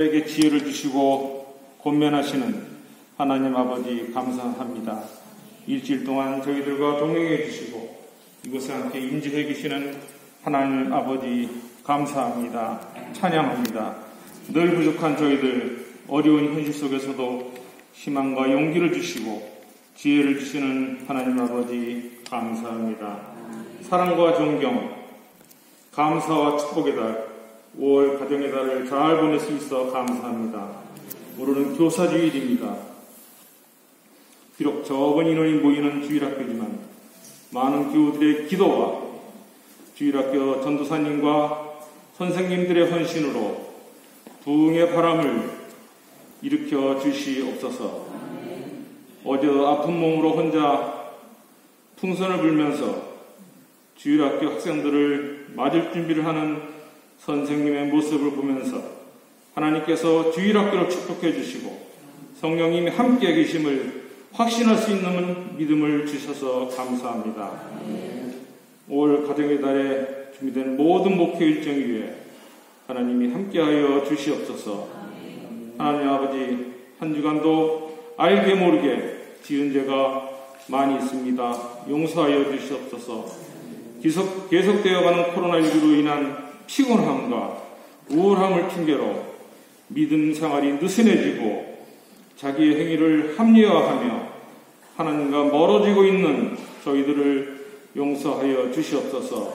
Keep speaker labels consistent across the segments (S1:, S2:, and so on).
S1: 에게 지혜를 주시고 권면하시는 하나님 아버지 감사합니다. 일주일 동안 저희들과 동행해 주시고 이곳에 함께 임재해 계시는 하나님 아버지 감사합니다. 찬양합니다. 늘 부족한 저희들 어려운 현실 속에서도 희망과 용기를 주시고 지혜를 주시는 하나님 아버지 감사합니다. 사랑과 존경, 감사와 축복의 달 5월 가정의 달을 잘 보낼 수 있어 감사합니다. 오늘은 교사주일입니다. 비록 적은 인원이 모이는 주일학교지만 많은 교우들의 기도와 주일학교 전도사님과 선생님들의 헌신으로 부흥의 바람을 일으켜 주시옵소서. 어제 아픈 몸으로 혼자 풍선을 불면서 주일학교 학생들을 맞을 준비를 하는 선생님의 모습을 보면서 하나님께서 주일학교를 축복해 주시고 성령님이 함께 계심을 확신할 수 있는 믿음을 주셔서 감사합니다. 5월 가정의 달에 준비된 모든 목회 일정 위에 하나님이 함께하여 주시옵소서. 하나님 아버지, 한 주간도 알게 모르게 지은 죄가 많이 있습니다. 용서하여 주시옵소서. 계속되어가는 코로나19로 인한 피곤함과 우울함을 핑계로 믿음 생활이 느슨해지고 자기의 행위를 합리화하며 하나님과 멀어지고 있는 저희들을 용서하여 주시옵소서.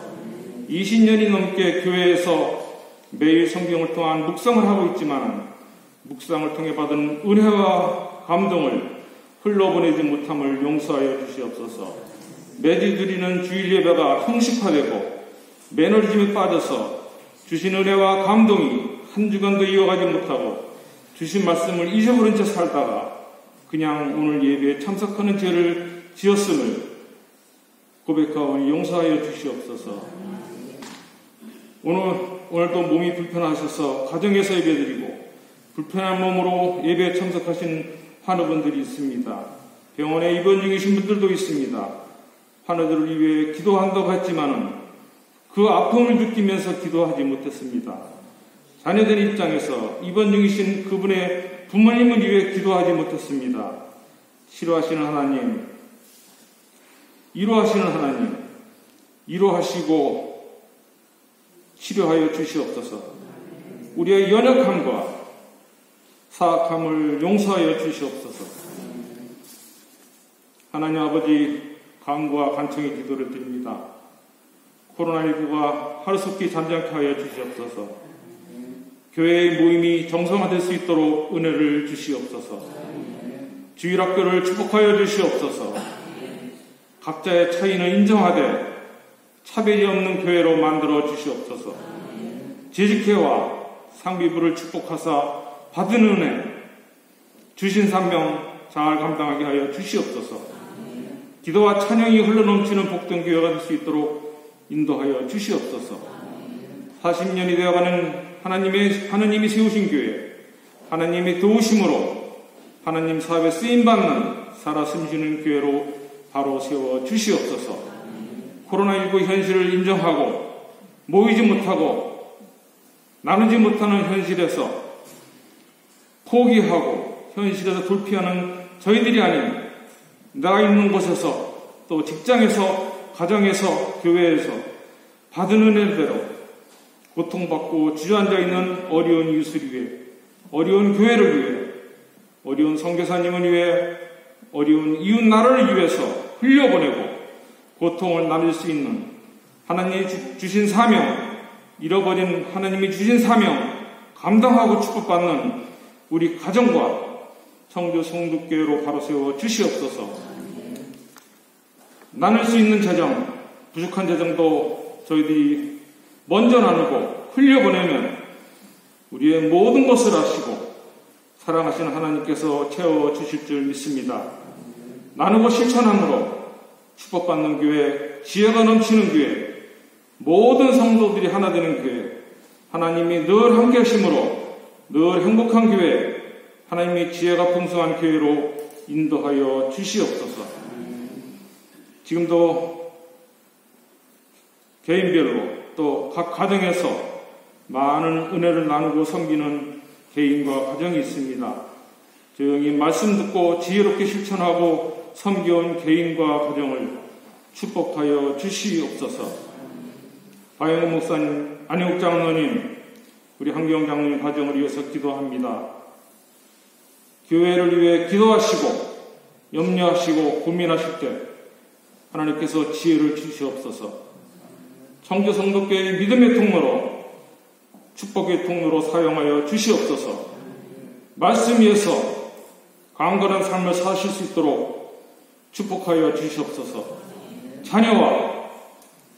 S1: 20년이 넘게 교회에서 매일 성경을 통한 묵상을 하고 있지만 묵상을 통해 받은 은혜와 감동을 흘러보내지 못함을 용서하여 주시옵소서. 매주 드리는 주일 예배가 형식화되고 매너리즘에 빠져서 주신 은혜와 감동이 한 주간도 이어가지 못하고 주신 말씀을 잊어버린 채 살다가 그냥 오늘 예배에 참석하는 죄를 지었음을 고백하오니 용서하여 주시옵소서. 오늘도 몸이 불편하셔서 가정에서 예배드리고 불편한 몸으로 예배에 참석하신 환우분들이 있습니다. 병원에 입원 중이신 분들도 있습니다. 환우들을 위해 기도한다고 했지만은 그 아픔을 느끼면서 기도하지 못했습니다. 자녀들 입장에서 입원 중이신 그분의 부모님을 위해 기도하지 못했습니다. 치료하시는 하나님, 위로하시는 하나님, 위로하시고 치료하여 주시옵소서. 우리의 연약함과 사악함을 용서하여 주시옵소서. 하나님 아버지, 간구와 간청의 기도를 드립니다. 코로나19가 하루속히 잠잠케 하여 주시옵소서. 교회의 모임이 정상화될 수 있도록 은혜를 주시옵소서. 주일학교를 축복하여 주시옵소서. 각자의 차이는 인정하되 차별이 없는 교회로 만들어 주시옵소서. 재직회와 상비부를 축복하사 받은 은혜, 주신 사명 잘 감당하게 하여 주시옵소서. 기도와 찬양이 흘러넘치는 복된 교회가 될 수 있도록 인도하여 주시옵소서. 40년이 되어가는 하나님이 세우신 교회, 하나님의 도우심으로 하나님 사업에 쓰임받는 살아 숨쉬는 교회로 바로 세워 주시옵소서. 코로나19 현실을 인정하고 모이지 못하고 나누지 못하는 현실에서 포기하고 현실에서 돌피하는 저희들이 아닌 내가 있는 곳에서 또 직장에서 가정에서 교회에서 받은 은혜대로 고통받고 주저앉아 있는 어려운 이웃을 위해, 어려운 교회를 위해, 어려운 선교사님을 위해, 어려운 이웃 나라를 위해서 흘려보내고 고통을 나눌 수 있는 하나님이 주신 사명, 잃어버린 하나님이 주신 사명 감당하고 축복받는 우리 가정과 청주 성북교회로 바로 세워 주시옵소서. 나눌 수 있는 재정, 부족한 재정도 저희들이 먼저 나누고 흘려보내면 우리의 모든 것을 아시고 사랑하시는 하나님께서 채워주실 줄 믿습니다. 나누고 실천함으로 축복받는 교회, 지혜가 넘치는 교회, 모든 성도들이 하나 되는 교회, 하나님이 늘 함께 하심으로 늘 행복한 교회, 하나님의 지혜가 풍성한 교회로 인도하여 주시옵소서. 지금도 개인별로 또 각 가정에서 많은 은혜를 나누고 섬기는 개인과 가정이 있습니다. 조용히 말씀 듣고 지혜롭게 실천하고 섬겨온 개인과 가정을 축복하여 주시옵소서. 박영호 목사님, 안혜욱 장로님, 우리 한경 장로님 가정을 위해서 기도합니다. 교회를 위해 기도하시고 염려하시고 고민하실 때 하나님께서 지혜를 주시옵소서. 청주 성도교회의 믿음의 통로로, 축복의 통로로 사용하여 주시옵소서. 말씀 위에서 강건한 삶을 사실 수 있도록 축복하여 주시옵소서. 자녀와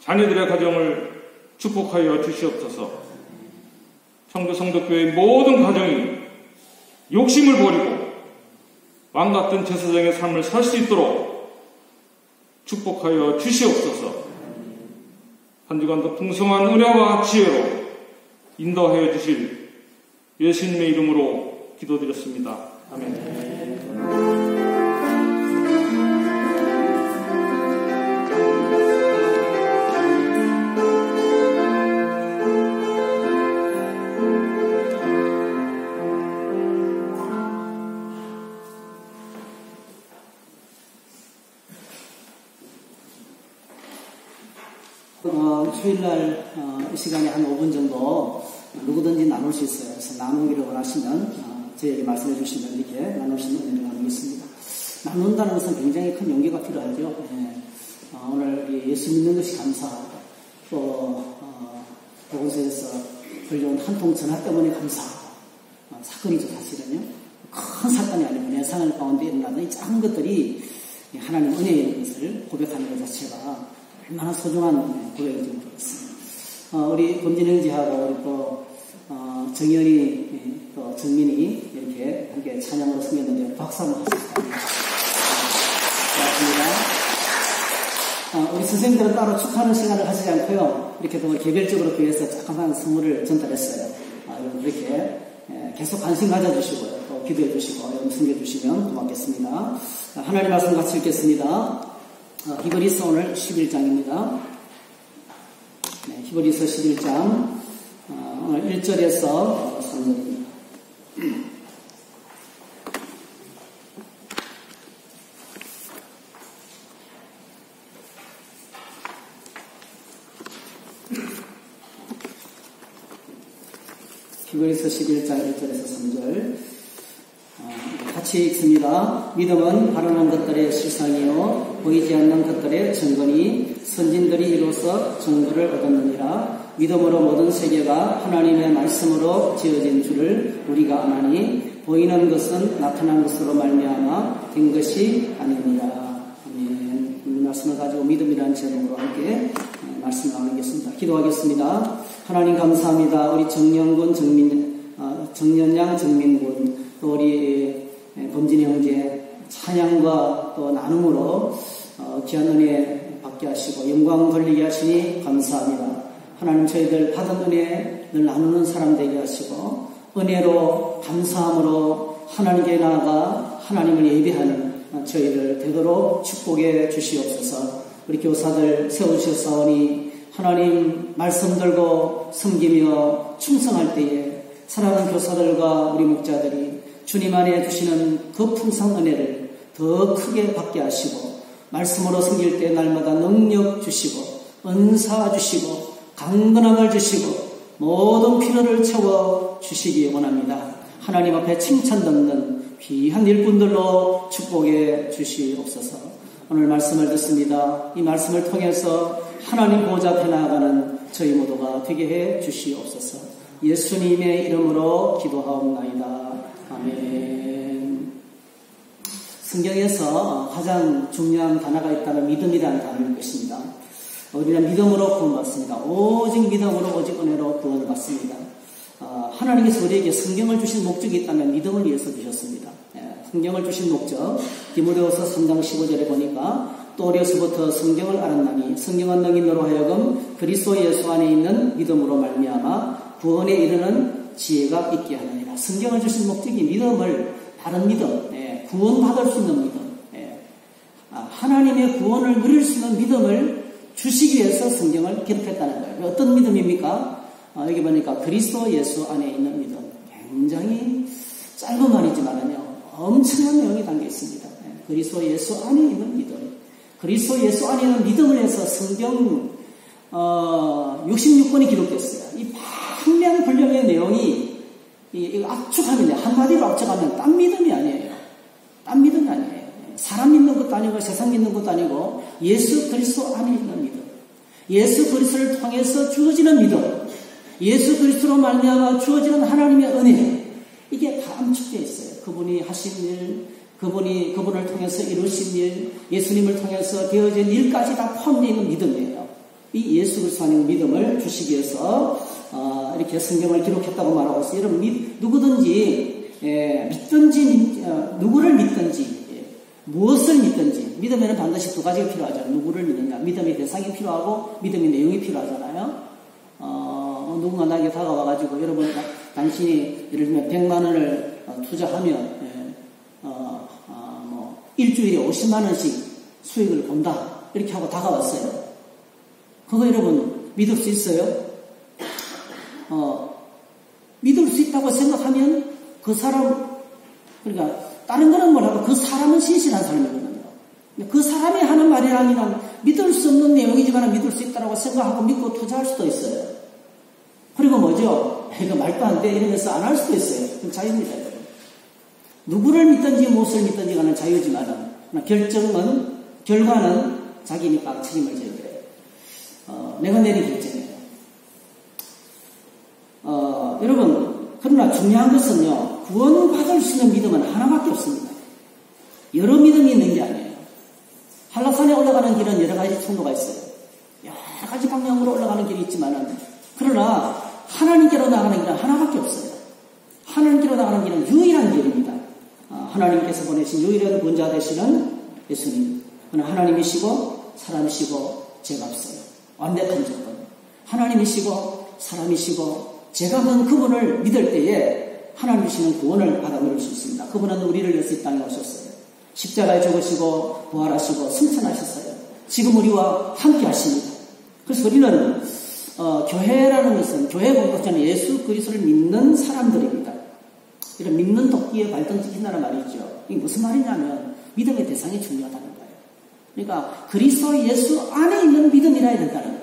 S1: 자녀들의 가정을 축복하여 주시옵소서. 청주 성도교회의 모든 가정이 욕심을 버리고 왕같은 제사장의 삶을 살 수 있도록 축복하여 주시옵소서. 한 주간도 풍성한 은혜와 지혜로 인도하여 주실 예수님의 이름으로 기도드렸습니다. 아멘.
S2: 주일날 이 시간에 한 5분 정도 누구든지 나눌 수 있어요. 그래서 나누기를 원하시면 저에게 말씀해 주시면 이렇게 나눌 수 있는 은혜를 나누겠습니다. 나눈다는 것은 굉장히 큰 용기가 필요하죠. 오늘 예수 믿는 것이 감사하고 또 보건소에서 걸려온 한 통 전화 때문에 감사하고 사건이죠. 사실은요. 큰 사건이 아니고 내 생활 가운데 일어나는 이 작은 것들이 하나님 은혜의 것을 고백하는 것 자체가 얼마나 소중한 고백이 좀 그렇습니다. 우리 검진영지하고 우리 또 정연이 또 정민이 이렇게 함께 찬양으로 섬겼는데 박수 한번 하십시오. 고맙습니다. 우리 선생님들은 따로 축하하는 시간을 하시지 않고요. 이렇게 또 개별적으로 교회에서 조그만 선물을 전달했어요. 이렇게 계속 관심 가져주시고요. 또 기도해 주시고 여러분 섬겨주시면 고맙겠습니다. 하나님 말씀 같이 읽겠습니다. 히브리서 오늘 11장입니다. 네, 히브리서 11장 오늘 1절에서 3절입니다. 히브리서 11장 1절에서 3절 같이 읽습니다. 믿음은 바라는 것들의 실상이요 보이지 않는 것들의 증거니 선진들이 이로써 증거를 얻었느니라. 믿음으로 모든 세계가 하나님의 말씀으로 지어진 줄을 우리가 아나니 보이는 것은 나타난 것으로 말미암아 된 것이 아닙니다. 아멘. 이 말씀을 가지고 믿음이라는 제목으로 함께 말씀 나누겠습니다. 기도하겠습니다. 하나님 감사합니다. 우리 정연군 정연양 정민군 또 우리 범진이 형제 찬양과 또 나눔으로 귀한 은혜 받게 하시고 영광 돌리게 하시니 감사합니다. 하나님 저희들 받은 은혜 늘 나누는 사람 되게 하시고 은혜로 감사함으로 하나님께 나아가 하나님을 예배하는 저희들 되도록 축복해 주시옵소서. 우리 교사들 세우셨사오니 하나님 말씀 들고 섬기며 충성할 때에 사랑하는 교사들과 우리 목자들이 주님 안에 주시는 그 풍성 은혜를 더 크게 받게 하시고 말씀으로 섬길 때 날마다 능력 주시고 은사 주시고 강건함을 주시고 모든 필요를 채워 주시기 원합니다. 하나님 앞에 칭찬 듣는 귀한 일꾼들로 축복해 주시옵소서. 오늘 말씀을 듣습니다. 이 말씀을 통해서 하나님 보좌 앞에 나아가는 저희 모두가 되게 해 주시옵소서. 예수님의 이름으로 기도하옵나이다. 아멘. 성경에서 가장 중요한 단어가 있다면 믿음이라는 단어일 것입니다. 우리는 믿음으로 구원받습니다. 오직 믿음으로 오직 은혜로 구원을 받습니다. 하나님께서 우리에게 성경을 주신 목적이 있다면 믿음을 위해서 주셨습니다. 성경을 주신 목적 디모데후서 3장 15절에 보니까 또 어려서부터 성경을 알았나니 성경은 너희 너로 하여금 그리스도 예수 안에 있는 믿음으로 말미암아 구원에 이르는 지혜가 있게 하느니라. 성경을 주신 목적이 믿음을 바른 믿음, 구원받을 수 있는 믿음, 하나님의 구원을 누릴 수 있는 믿음을 주시기 위해서 성경을 기록했다는 거예요. 어떤 믿음입니까? 여기 보니까 그리스도 예수 안에 있는 믿음. 굉장히 짧은 말이지만은요, 엄청난 내용이 담겨 있습니다. 그리스도 예수 안에 있는 믿음. 그리스도 예수 안에 있는 믿음을 해서 성경 66권이 기록됐어요. 이 방대한 분량의 내용이 압축하면, 한마디로 압축하면 딴 믿음이 아니에요. 딴 믿음이 아니에요. 사람 믿는 것도 아니고 세상 믿는 것도 아니고 예수 그리스도 안에 있는 믿음. 예수 그리스도를 통해서 주어지는 믿음. 예수 그리스도로 말미암아 주어지는 하나님의 은혜. 이게 다 암축되어 있어요. 그분이 하신 일, 그분을 통해서 이루신 일, 예수님을 통해서 되어진 일까지 다 포함되어 있는 믿음이에요. 이 예수 그리스도 안에 있는 믿음을 주시기 위해서 이렇게 성경을 기록했다고 말하고 있어요. 여러분, 누구든지 믿든지 누구를 믿든지 무엇을 믿든지 믿음에는 반드시 두 가지가 필요하죠. 누구를 믿느냐, 믿음의 대상이 필요하고 믿음의 내용이 필요하잖아요. 누군가 나에게 다가와가지고 여러분, 당신이 예를 들면 100만 원을 투자하면 일주일에 50만 원씩 수익을 본다, 이렇게 하고 다가왔어요. 그거 여러분 믿을 수 있어요? 믿을 수 있다고 생각하면 그 사람, 그러니까 다른 거는 뭐라고, 그 사람은 신실한 사람이거든요. 그 사람이 하는 말이라면 믿을 수 없는 내용이지만 믿을 수 있다고 생각하고 믿고 투자할 수도 있어요. 그리고 뭐죠? 이거 말도 안 돼 이러면서 안 할 수도 있어요. 그건 자유입니다. 여러분. 누구를 믿든지 무엇을 믿든지 가는 자유지만 결과는 자기니까 책임을 져야 돼요. 내가 내린 결정이에요. 여러분, 그러나 중요한 것은요, 구원받을 수 있는 믿음은 하나밖에 없습니다. 여러 믿음이 있는 게 아니에요. 한락산에 올라가는 길은 여러 가지 통로가 있어요. 여러 가지 방향으로 올라가는 길이 있지만은, 그러나 하나님께로 나가는 길은 하나밖에 없어요. 하나님께로 나가는 길은 유일한 길입니다. 하나님께서 보내신 유일한 구원자 되시는 예수님. 그는 하나님이시고 사람이시고 죄가 없어요. 완벽한 조건. 하나님이시고 사람이시고 죄가 없는 그분을 믿을 때에 하나님 주시는 구원을 받아 누릴 수 있습니다. 그분은 우리를 위해서 이 땅에 오셨어요. 십자가에 죽으시고 부활하시고 승천하셨어요. 지금 우리와 함께 하십니다. 그래서 우리는 교회라는 것은, 교회 공동체는 예수 그리스도를 믿는 사람들입니다. 이런 믿는 도끼에 발등지킨다는 말이죠. 이게 무슨 말이냐면 믿음의 대상이 중요하다는 거예요. 그러니까 그리스도 예수 안에 있는 믿음이라 해야 된다는 거예요.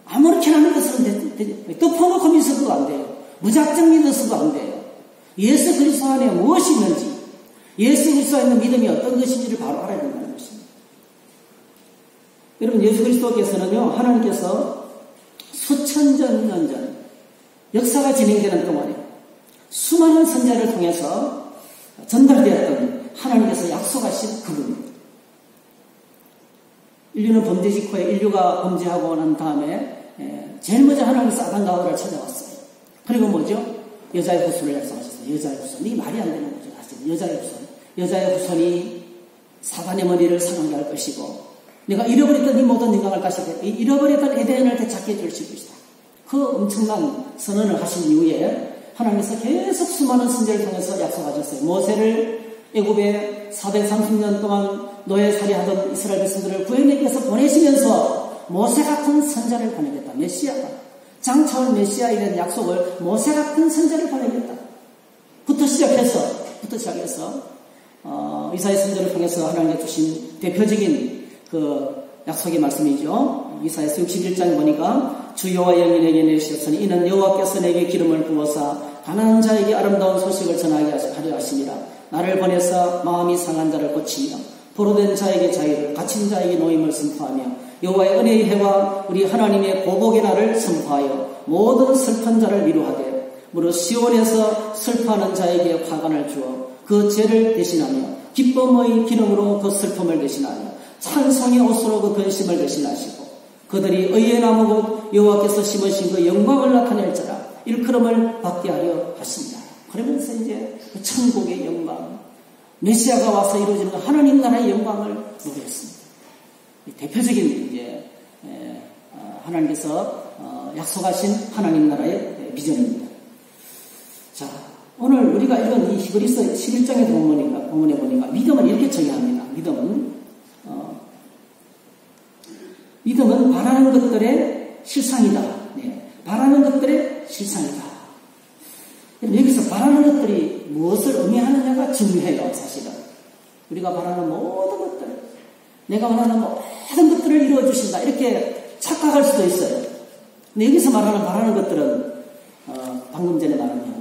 S2: 아무렇게나 믿어서는 덮어놓고 믿어서도 안 돼요. 무작정 믿어서도 안 돼요. 예수 그리스도 안에 무엇이 있는지, 예수 그리스도에 있는 믿음이 어떤 것인지를 바로 알아야 된다는 것입니다. 여러분, 예수 그리스도께서는요, 하나님께서 수천 년 전 역사가 진행되는 동안에 수많은 선자를 통해서 전달되었던 하나님께서 약속하신 그분입니다. 인류는 범죄 직후에 인류가 범죄하고 난 다음에 제일 먼저 하나님께서 아담과 하와를 찾아왔어요. 그리고 뭐죠? 여자의 후손을 약속하셨어요. 여자의 후손. 이게 말이 안 되는 거죠. 사실. 여자의 후손. 여자의 후손이 사단의 머리를 상하게 할 것이고, 내가 잃어버렸던 이 모든 영광을 다시 잃어버렸던 에덴을 되찾게 해줄 것이다. 그 엄청난 선언을 하신 이후에 하나님께서 계속 수많은 선지자를 통해서 약속하셨어요. 모세를 애굽에 430년 동안 노예살이하던 이스라엘 백성들을 구원하기 위해서 보내시면서 모세 같은 선자를 보내겠다. 메시아가. 장차올 메시아에 대한 약속을 모세 같은 선자를 보내겠다. 부터 시작해서 이사야 선지자를 통해서 하나님께 주신 대표적인 그 약속의 말씀이죠. 이사야서 61장 보니까 주 여호와 영이 내시었으니 이는 여호와께서 내게 기름을 부어사 가난한 자에게 아름다운 소식을 전하게 하려 하심이라. 나를 보내사 마음이 상한 자를 고치며 포로된 자에게 자유를, 갇힌 자에게 노임을 선포하며 여호와의 은혜의 해와 우리 하나님의 보복의 날을 선포하여 모든 슬픈 자를 위로하되 무릇 시온에서 슬퍼하는 자에게 화관을 주어 그 죄를 대신하며 기쁨의 기름으로 그 슬픔을 대신하며 찬송의 옷으로 그 근심을 대신하시고 그들이 의의 나무 곧 여호와께서 심으신 그 영광을 나타낼지라 일컬음을 받게 하려 하십니다. 그러면서 이제 그 천국의 영광, 메시아가 와서 이루어지는 하나님 나라의 영광을 누렸습니다. 대표적인 이제 하나님께서 약속하신 하나님 나라의 비전입니다. 자, 오늘 우리가 읽은 이 히브리서 11장의 본문에 보니까 믿음을 이렇게 정의합니다. 믿음은 바라는 것들의 실상이다. 네, 바라는 것들의 실상이다. 바라는 것들이 무엇을 의미하느냐가 중요해요, 사실은. 우리가 바라는 모든 것들, 내가 원하는 모든 것들을 이루어주신다, 이렇게 착각할 수도 있어요. 근데 여기서 바라는 것들은, 방금 전에 말한 거예요.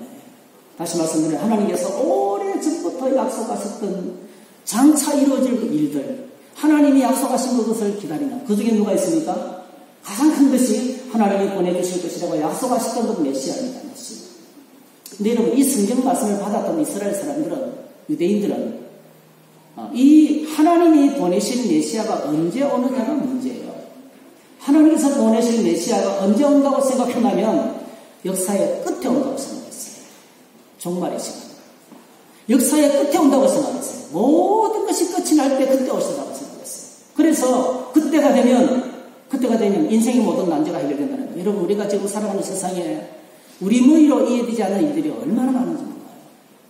S2: 다시 말씀드리면, 하나님께서 오래전부터 약속하셨던 장차 이루어질 일들, 하나님이 약속하신 그것을 기다리는, 그 중에 누가 있습니까? 가장 큰 것이 하나님이 보내주실 것이라고 약속하셨던 것 메시아입니다. 메시아. 근데 여러분, 이 성경 말씀을 받았던 이스라엘 사람들은, 유대인들은 이 하나님이 보내신 메시아가 언제 오느냐가 문제예요. 하나님께서 보내신 메시아가 언제 온다고 생각한다면 역사의 끝에 온다고 생각했어요. 종말의 시간. 역사의 끝에 온다고 생각했어요. 모든 것이 끝이 날 때 그때 오신다고 생각했어요. 그래서 그때가 되면 인생의 모든 난제가 해결된다는 거예요. 여러분, 우리가 지금 살아가는 세상에 우리 무의로 이해되지 않는 일들이 얼마나 많은지 몰라요.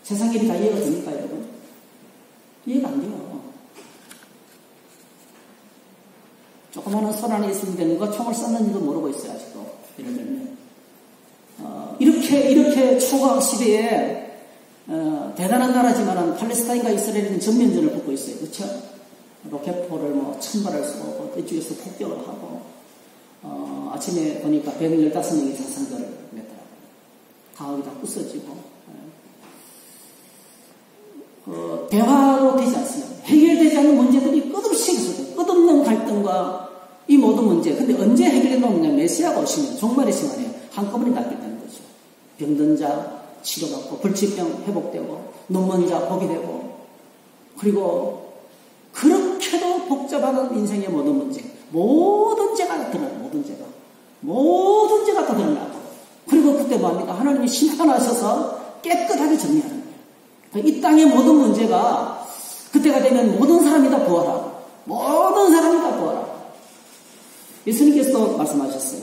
S2: 세상 일이 다 이해가 됩니까, 여러분? 이해가 안 돼요. 조그마한 손 안에 있으면 누가 총을 쐈는지도 모르고 있어요, 아직도. 예를 들면. 이렇게 초과학 시대에 대단한 나라지만 팔레스타인과 이스라엘은 전면전을 붙고 있어요. 그렇죠? 로켓포를 1000발을 쏘고 이쪽에서 폭격을 하고 아침에 보니까 115명이 사상자를 냈더라고요. 가옥이 다 부서지고 대화로 되지 않습니다. 해결되지 않는 문제들이 끝없이 있어요. 끝없는 갈등과 이 모든 문제. 근데 언제 해결되느냐? 메시아가 오시면 종말의 시간에 한꺼번에 낫겠다는 거죠. 병든 자 치료받고, 불치병 회복되고, 눈먼 자 복이 되고, 그리고 그렇게도 복잡한 인생의 모든 문제, 모든 죄가 다 드러나요. 모든 죄가 다 드러나고, 그리고 그때 뭐합니까? 하나님이 심판하셔서 깨끗하게 정리하는 거예요. 이 땅의 모든 문제가 그때가 되면 모든 사람이 다 부활하고, 모든 사람이 다 부활하고. 예수님께서도 말씀하셨어요.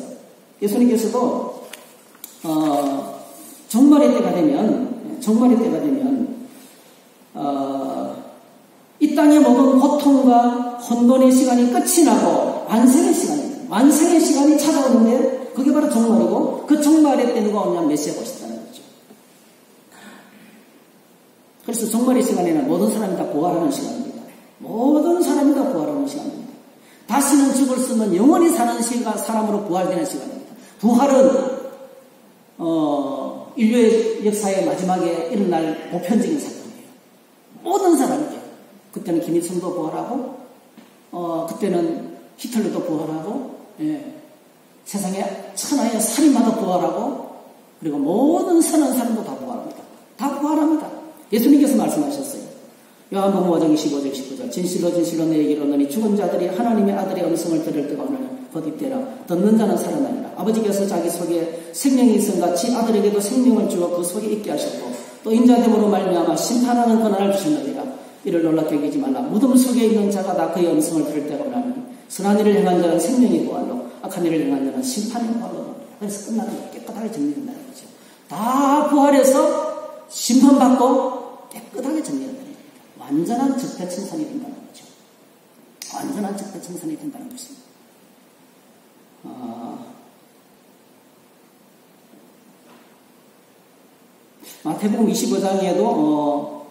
S2: 예수님께서도 종말의 때가 되면 이 땅의 모든 고통과 혼돈의 시간이 끝이 나고 완성의 시간이 찾아오는데 그게 바로 종말이고, 그 종말의 때 누가 오냐면 메시아가 오셨다는 거죠. 그래서 종말의 시간에는 모든 사람이 다 부활하는 시간입니다. 모든 사람이 다 부활하는 시간입니다. 다시는 죽을 수 없는 영원히 사는 시간, 사람으로 부활되는 시간입니다. 부활은 인류의 역사의 마지막에 일어날 보편적인 사건이에요. 모든 사람에게. 그때는 김일성도 부활하고, 그때는 히틀러도 부활하고, 세상에 천하의 살인마도 부활하고, 그리고 모든 선한 사람도 다 부활합니다. 다 부활합니다. 예수님께서 말씀하셨어요. 요한복음 5장 25절 19절. 진실로 너희에게 이르노니 죽은 자들이 하나님의 아들의 음성을 들을 때가 오느냐. 곧 이때라. 듣는 자는 살아나리라. 아버지께서 자기 속에 생명이 있음 같이 아들에게도 생명을 주어 그 속에 있게 하셨고, 또 인자됨으로 말미암아 심판하는 권한을 주셨느니라. 이를 놀랍게 여기지 말라. 무덤 속에 있는 자가 다 그의 음성을 들을 때가 오나니 선한 일을 행한 자는 생명의 부활로, 악한 일을 행한 자는 심판의 부활로. 그래서 끝나는 거 깨끗하게 정리된다는 거죠. 다 부활해서 심판받고 깨끗하게 정리된다는 거예요. 완전한 적대청산이 된다는 거죠. 완전한 적대청산이 된다는 것입니다. 마태복음 25장에도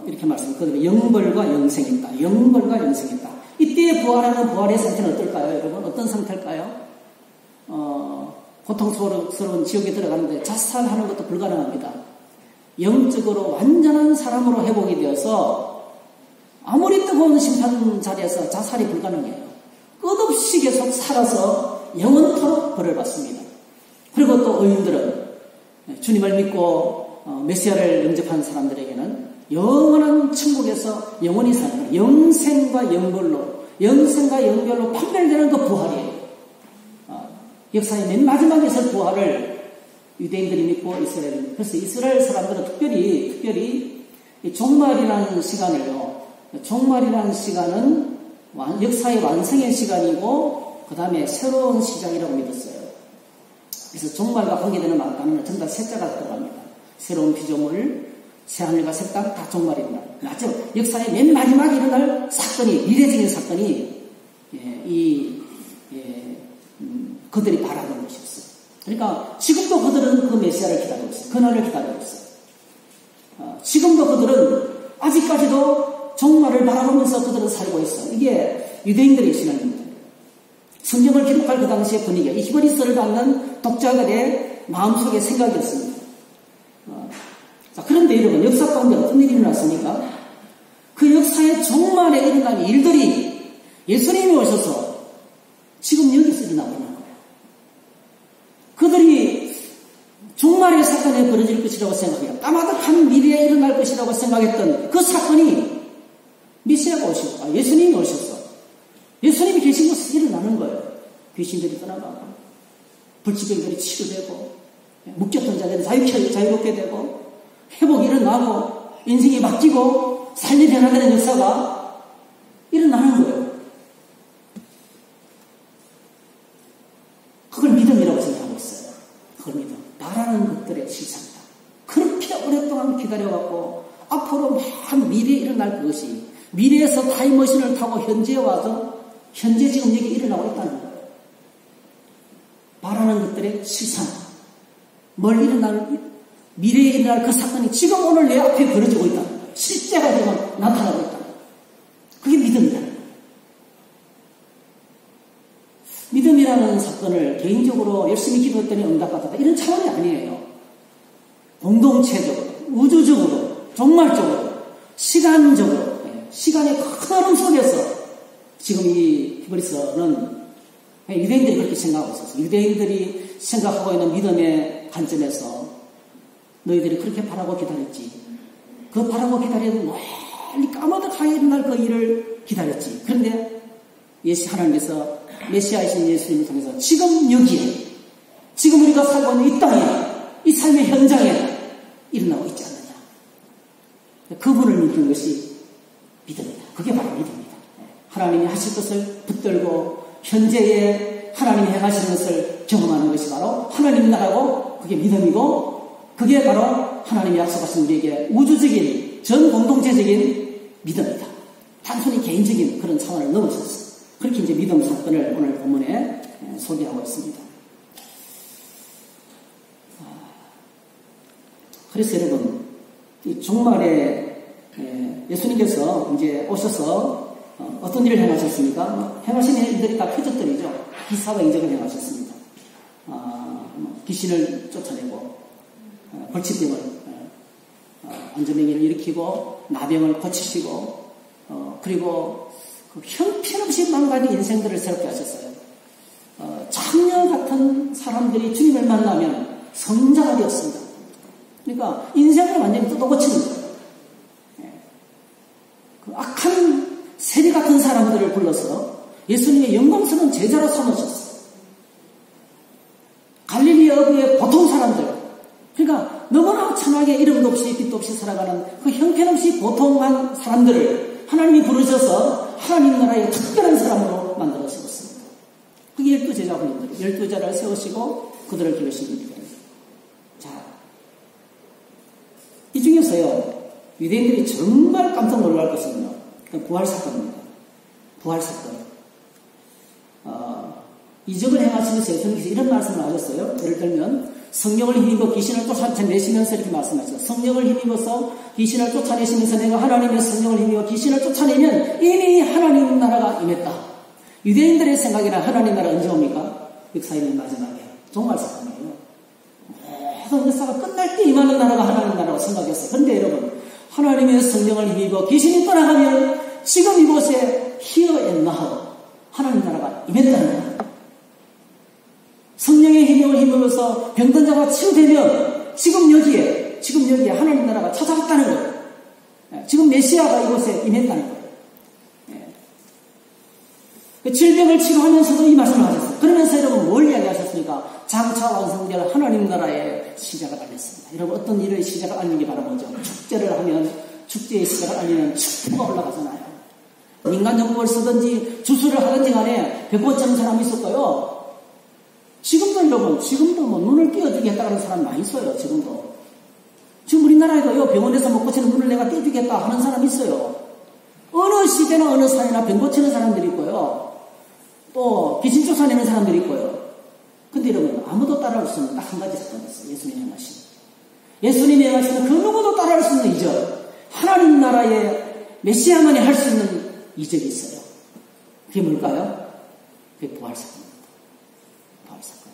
S2: 이렇게 말씀드려요. 영벌과 영생이 있다. 영벌과 영생이 있다. 이때에 부활하는 부활의 상태는 어떨까요, 여러분? 어떤 상태일까요? 고통스러운 지옥에 들어가는데 자살하는 것도 불가능합니다. 영적으로 완전한 사람으로 회복이 되어서 아무리 뜨거운 심판 자리에서 자살이 불가능해요. 끝없이 계속 살아서 영원토록 벌을 받습니다. 그리고 또 의인들은 주님을 믿고 메시아를 영접한 사람들에게는 영원한 천국에서 영원히 사는 거예요. 영생과 영별로 판별되는 그 부활이에요. 역사의 맨 마지막에서 부활을 유대인들이 믿고 이스라엘은, 그래서 이스라엘 사람들은 특별히 종말이라는 시간을요. 종말이라는 시간은 역사의 완성의 시간이고 그 다음에 새로운 시작이라고 믿었어요. 그래서 종말과 관계되는 말단은 전부 다 셋자가 들어갑니다. 새로운 피조물, 새하늘과 새 땅 다 종말입니다. 맞죠? 역사의 맨 마지막에 일어날 사건이, 미래적인 사건이 그들이 바라는 것이었어요. 그러니까 지금도 그들은 그 메시아를 기다리고 있어요. 그날을 기다리고 있어요. 지금도 그들은 아직까지도 종말을 바라보면서 그들은 살고 있어. 이게 유대인들의 신앙입니다. 성경을 기록할 그 당시의 분위기가 이 히브리서를 받는 독자들의 마음속의 생각이었습니다. 자, 그런데 여러분, 역사 가운데 어떤 일이 일어났습니까? 그 역사의 종말에 일어난 일들이 예수님이 오셔서 지금 여기서 일어나고 있는 거예요. 그들이 종말의 사건이 벌어질 것이라고 생각해요. 까마득한 미래에 일어날 것이라고 생각했던 그 사건이 메시아가 오시고, 예수님이 오셔서 예수님이 계신 곳에서 일어나는 거예요. 귀신들이 떠나가고, 불치병들이 치료되고, 묶였던 자들이 자유롭게 되고, 회복이 일어나고, 인생이 바뀌고, 삶이 변화되는 역사가 일어나는 거예요. 그걸 믿음이라고 생각하고 있어요. 그걸 믿음. 바라는 것들의 실상이다. 그렇게 오랫동안 기다려갖고, 앞으로 한 미래에 일어날 그것이, 미래에서 타임머신을 타고 현재에 와서, 현재 지금 여기 일어나고 있다는 거예요. 바라는 것들의 실상. 미래에 일어날 그 사건이 지금 오늘 내 앞에 벌어지고 있다는 거예요. 실제가 지금 나타나고 있다는 거예요. 그게 믿음이다. 믿음이라는 사건을 개인적으로 열심히 기도했더니 응답받았다. 이런 차원이 아니에요. 공동체적으로, 우주적으로, 종말적으로, 시간적으로, 시간의 큰 흐름 속에서 지금 이 히브리서는 유대인들이 그렇게 생각하고 있었어요. 유대인들이 생각하고 있는 믿음의 관점에서 너희들이 그렇게 바라고 기다렸지. 그 바라고 기다려도 멀리 까마득하게 일어날 그 일을 기다렸지. 그런데 하나님께서 메시아이신 예수님을 통해서 지금 여기에, 지금 우리가 살고 있는 이 땅에, 이 삶의 현장에 일어나고 있지 않느냐. 그분을 믿는 것이 믿음이다. 그게 바로 믿음이다. 하나님이 하실 것을 붙들고 현재에 하나님이 행하시는 것을 경험하는 것이 바로 하나님 나라고, 그게 믿음이고, 그게 바로 하나님이 약속하신 우리에게 우주적인 전 공동체적인 믿음이다. 단순히 개인적인 그런 차원을 넘어섰어요. 그렇게 이제 믿음 사건을 오늘 본문에 소개하고 있습니다. 그래서 여러분, 이 종말에 예수님께서 이제 오셔서 어떤 일을 행하셨습니까? 행하시는 일들이 다 표적들이죠. 기사와 이적을 행하셨습니다. 귀신을 쫓아내고, 벌치병을, 안전병을 일으키고, 나병을 고치시고, 그리고 그 형편없이 망가진 인생들을 새롭게 하셨어요. 창녀 같은 사람들이 주님을 만나면 성자가 되었습니다. 그러니까 인생을 완전히 뜯어고치는 거예요. 그 악한 세리 같은 사람들을 불러서 예수님의 영광스러운 제자로 삼으셨어요. 갈릴리 어부의 보통 사람들, 그러니까 너무나 천하게 이름도 없이 빛도 없이 살아가는 그 형편없이 보통한 사람들을 하나님이 부르셔서 하나님 나라의 특별한 사람으로 만들어 주셨습니다. 그게 12제자분들, 12제자를 세우시고 그들을 기르십니다. 자, 이 중에서요, 유대인들이 정말 깜짝 놀랄 것은요, 부활사건입니다. 부활사건. 이적을 행하시면서 예수님께서 이런 말씀을 하셨어요. 예를 들면, 성령을 힘입어 귀신을 쫓아내시면서 이렇게 말씀하셨어요. 성령을 힘입어서 귀신을 쫓아내시면서 내가 하나님의 성령을 힘입어 귀신을 쫓아내면 이미 하나님 나라가 임했다. 유대인들의 생각이나 하나님 나라 언제 옵니까? 역사의 마지막에. 종말 사건이에요. 모든 역사가 끝날 때 임하는 나라가 하나님 나라고 생각했어요. 그런데 여러분, 하나님의 성령을 힘입어 귀신이 떠나가면 지금 이곳에 here and now 하나님 나라가 임했다는 거예요. 성령의 힘을 힘입어서 병든 자가 치유되면 지금 여기에 하나님 나라가 찾아왔다는 거예요. 지금 메시아가 이곳에 임했다는 거예요. 그 질병을 치료하면서도 이 말씀을 하셨어요. 그러면서 여러분 뭘 이야기하셨습니까? 장차 완성될 하나님 나라의 시작을 알렸습니다. 여러분 어떤 일의 시작을 알리는 게 바로 뭐죠? 축제를 하면 축제의 시작을 알리는 축포가 올라가잖아요. 민간정보를 쓰든지 주술을 하든지 간에 100번쯤 사람이 있었고요. 지금도 여러분, 지금도 뭐 눈을 띄워주겠다는 사람 많이 있어요. 지금도. 지금 우리나라에도요, 병원에서 못 고치는 눈을 내가 띄워주겠다 하는 사람이 있어요. 어느 시대나 어느 산이나 병 고치는 사람들이 있고요. 또 귀신 쫓아내는 사람들이 있고요. 근데 여러분, 아무도 따라올 수 없는 딱 한 가지 사건이 있어요. 예수님이 행하신 그 누구도 따라올 수 없는 나라의 메시아만이 할 수 있는 이적이 있어요. 그게 뭘까요? 그게 부활사건입니다. 부활사건.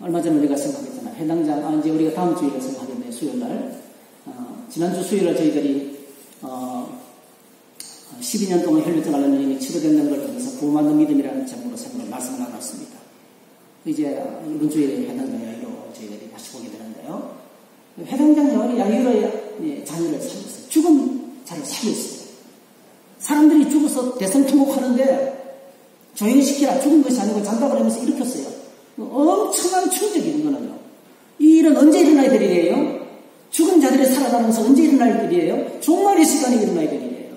S2: 얼마 전에 우리가 생각했잖아요. 해당장, 이제 우리가 다음 주일에 생각하겠네요. 수요일날. 지난주 수요일날 저희들이 12년 동안 혈류증 관련연이 치료되는 걸 통해서 구원받는 믿음이라는 제목으로 말씀을 나눴습니다. 이제 이번 주일에 해당장 여인으로 저희들이 다시 보게 되는데요. 해당장 여인이 야이로의 자녀를 살렸어요. 죽은 자를 살렸어요. 사람들이 죽어서 대성통곡하는데 조용히 시키라, 죽은 것이 아니고 잔다 그러면서 일으켰어요. 엄청난 충격이 있는 거는요. 이 일은 언제 일어날 일이에요? 죽은 자들이 살아나면서 언제 일어날 일이에요? 종말의 시간에 일어날 일이에요.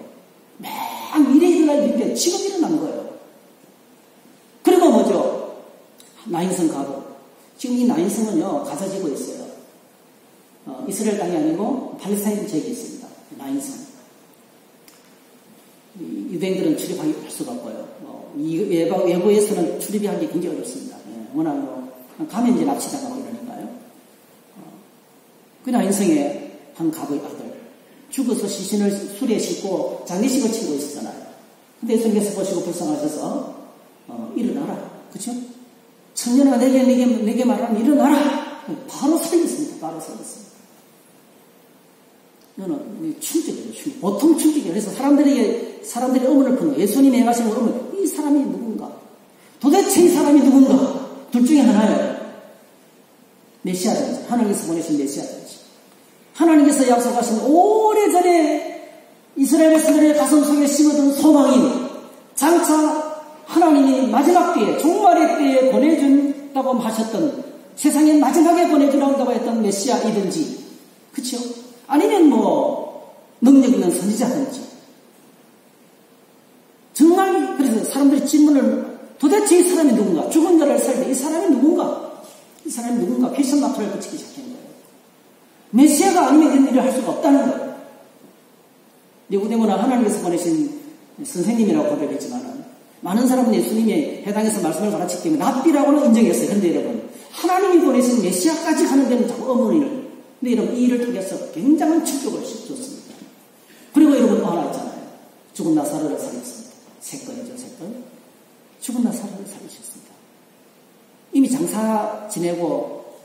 S2: 맨 미래에 일어날 일인데 지금 일어난 거예요. 그리고 뭐죠? 나인성 가보. 지금 이 나인성은요, 가사지고 있어요. 이스라엘 땅이 아니고 팔레스타인 지역에 있습니다. 나인성. 유대인들은 출입하기 할 수가 없고요. 외부에서는 출입이 하기 굉장히 어렵습니다. 워낙 가면 이제 납치당하고 이러니까요. 그 나인성의 한 가부의 아들. 죽어서 시신을 수레에 싣고 장례식을 치고 있었잖아요. 근데 예수님께서 보시고 불쌍하셔서 일어나라. 그쵸? 청년아 내게 말하면 일어나라. 바로 살겠습니다. 바로 살겠습니다. 이거는 충격이에요. 충격. 보통 충격이에요. 그래서 사람들이 의문을 푸는 거예요. 예수님이 행하시는 의문, 이 사람이 누군가? 도대체 이 사람이 누군가? 둘 중에 하나예요. 메시아든지, 하나님께서 보내신 메시아든지. 하나님께서 약속하신 오래전에 이스라엘 백성들의 가슴 속에 심어둔 소망이 장차 하나님이 마지막 때에, 종말의 때에 보내준다고 하셨던, 세상에 마지막에 보내주라고 했던 메시아이든지, 그쵸? 아니면 능력 있는 선지자든지. 정말, 그래서 사람들이 질문을, 도대체 이 사람이 누군가? 죽은 자를 살 때 이 사람이 누군가? 이 사람이 누군가? 퀘스천 마크를 붙이기 시작한 거예요. 메시아가 아니면 이런 일을 할 수가 없다는 거예요. 니고데모는 하나님께서 보내신 선생님이라고 고백했지만, 많은 사람은 예수님이 해당해서 말씀을 가르치기 때문에 랍비라고는 인정했어요. 그런데 여러분, 하나님이 보내신 메시아까지 하는 데는 자꾸 어머니를. 근데 여러분, 이 일을 통해서 굉장한 충격을 줬습니다. 그리고 여러분 또 하나 있잖아요. 죽은 나사로를 살렸습니다. 세 건이죠, 세 건. 죽은 나사로를 살리셨습니다. 이미 장사 지내고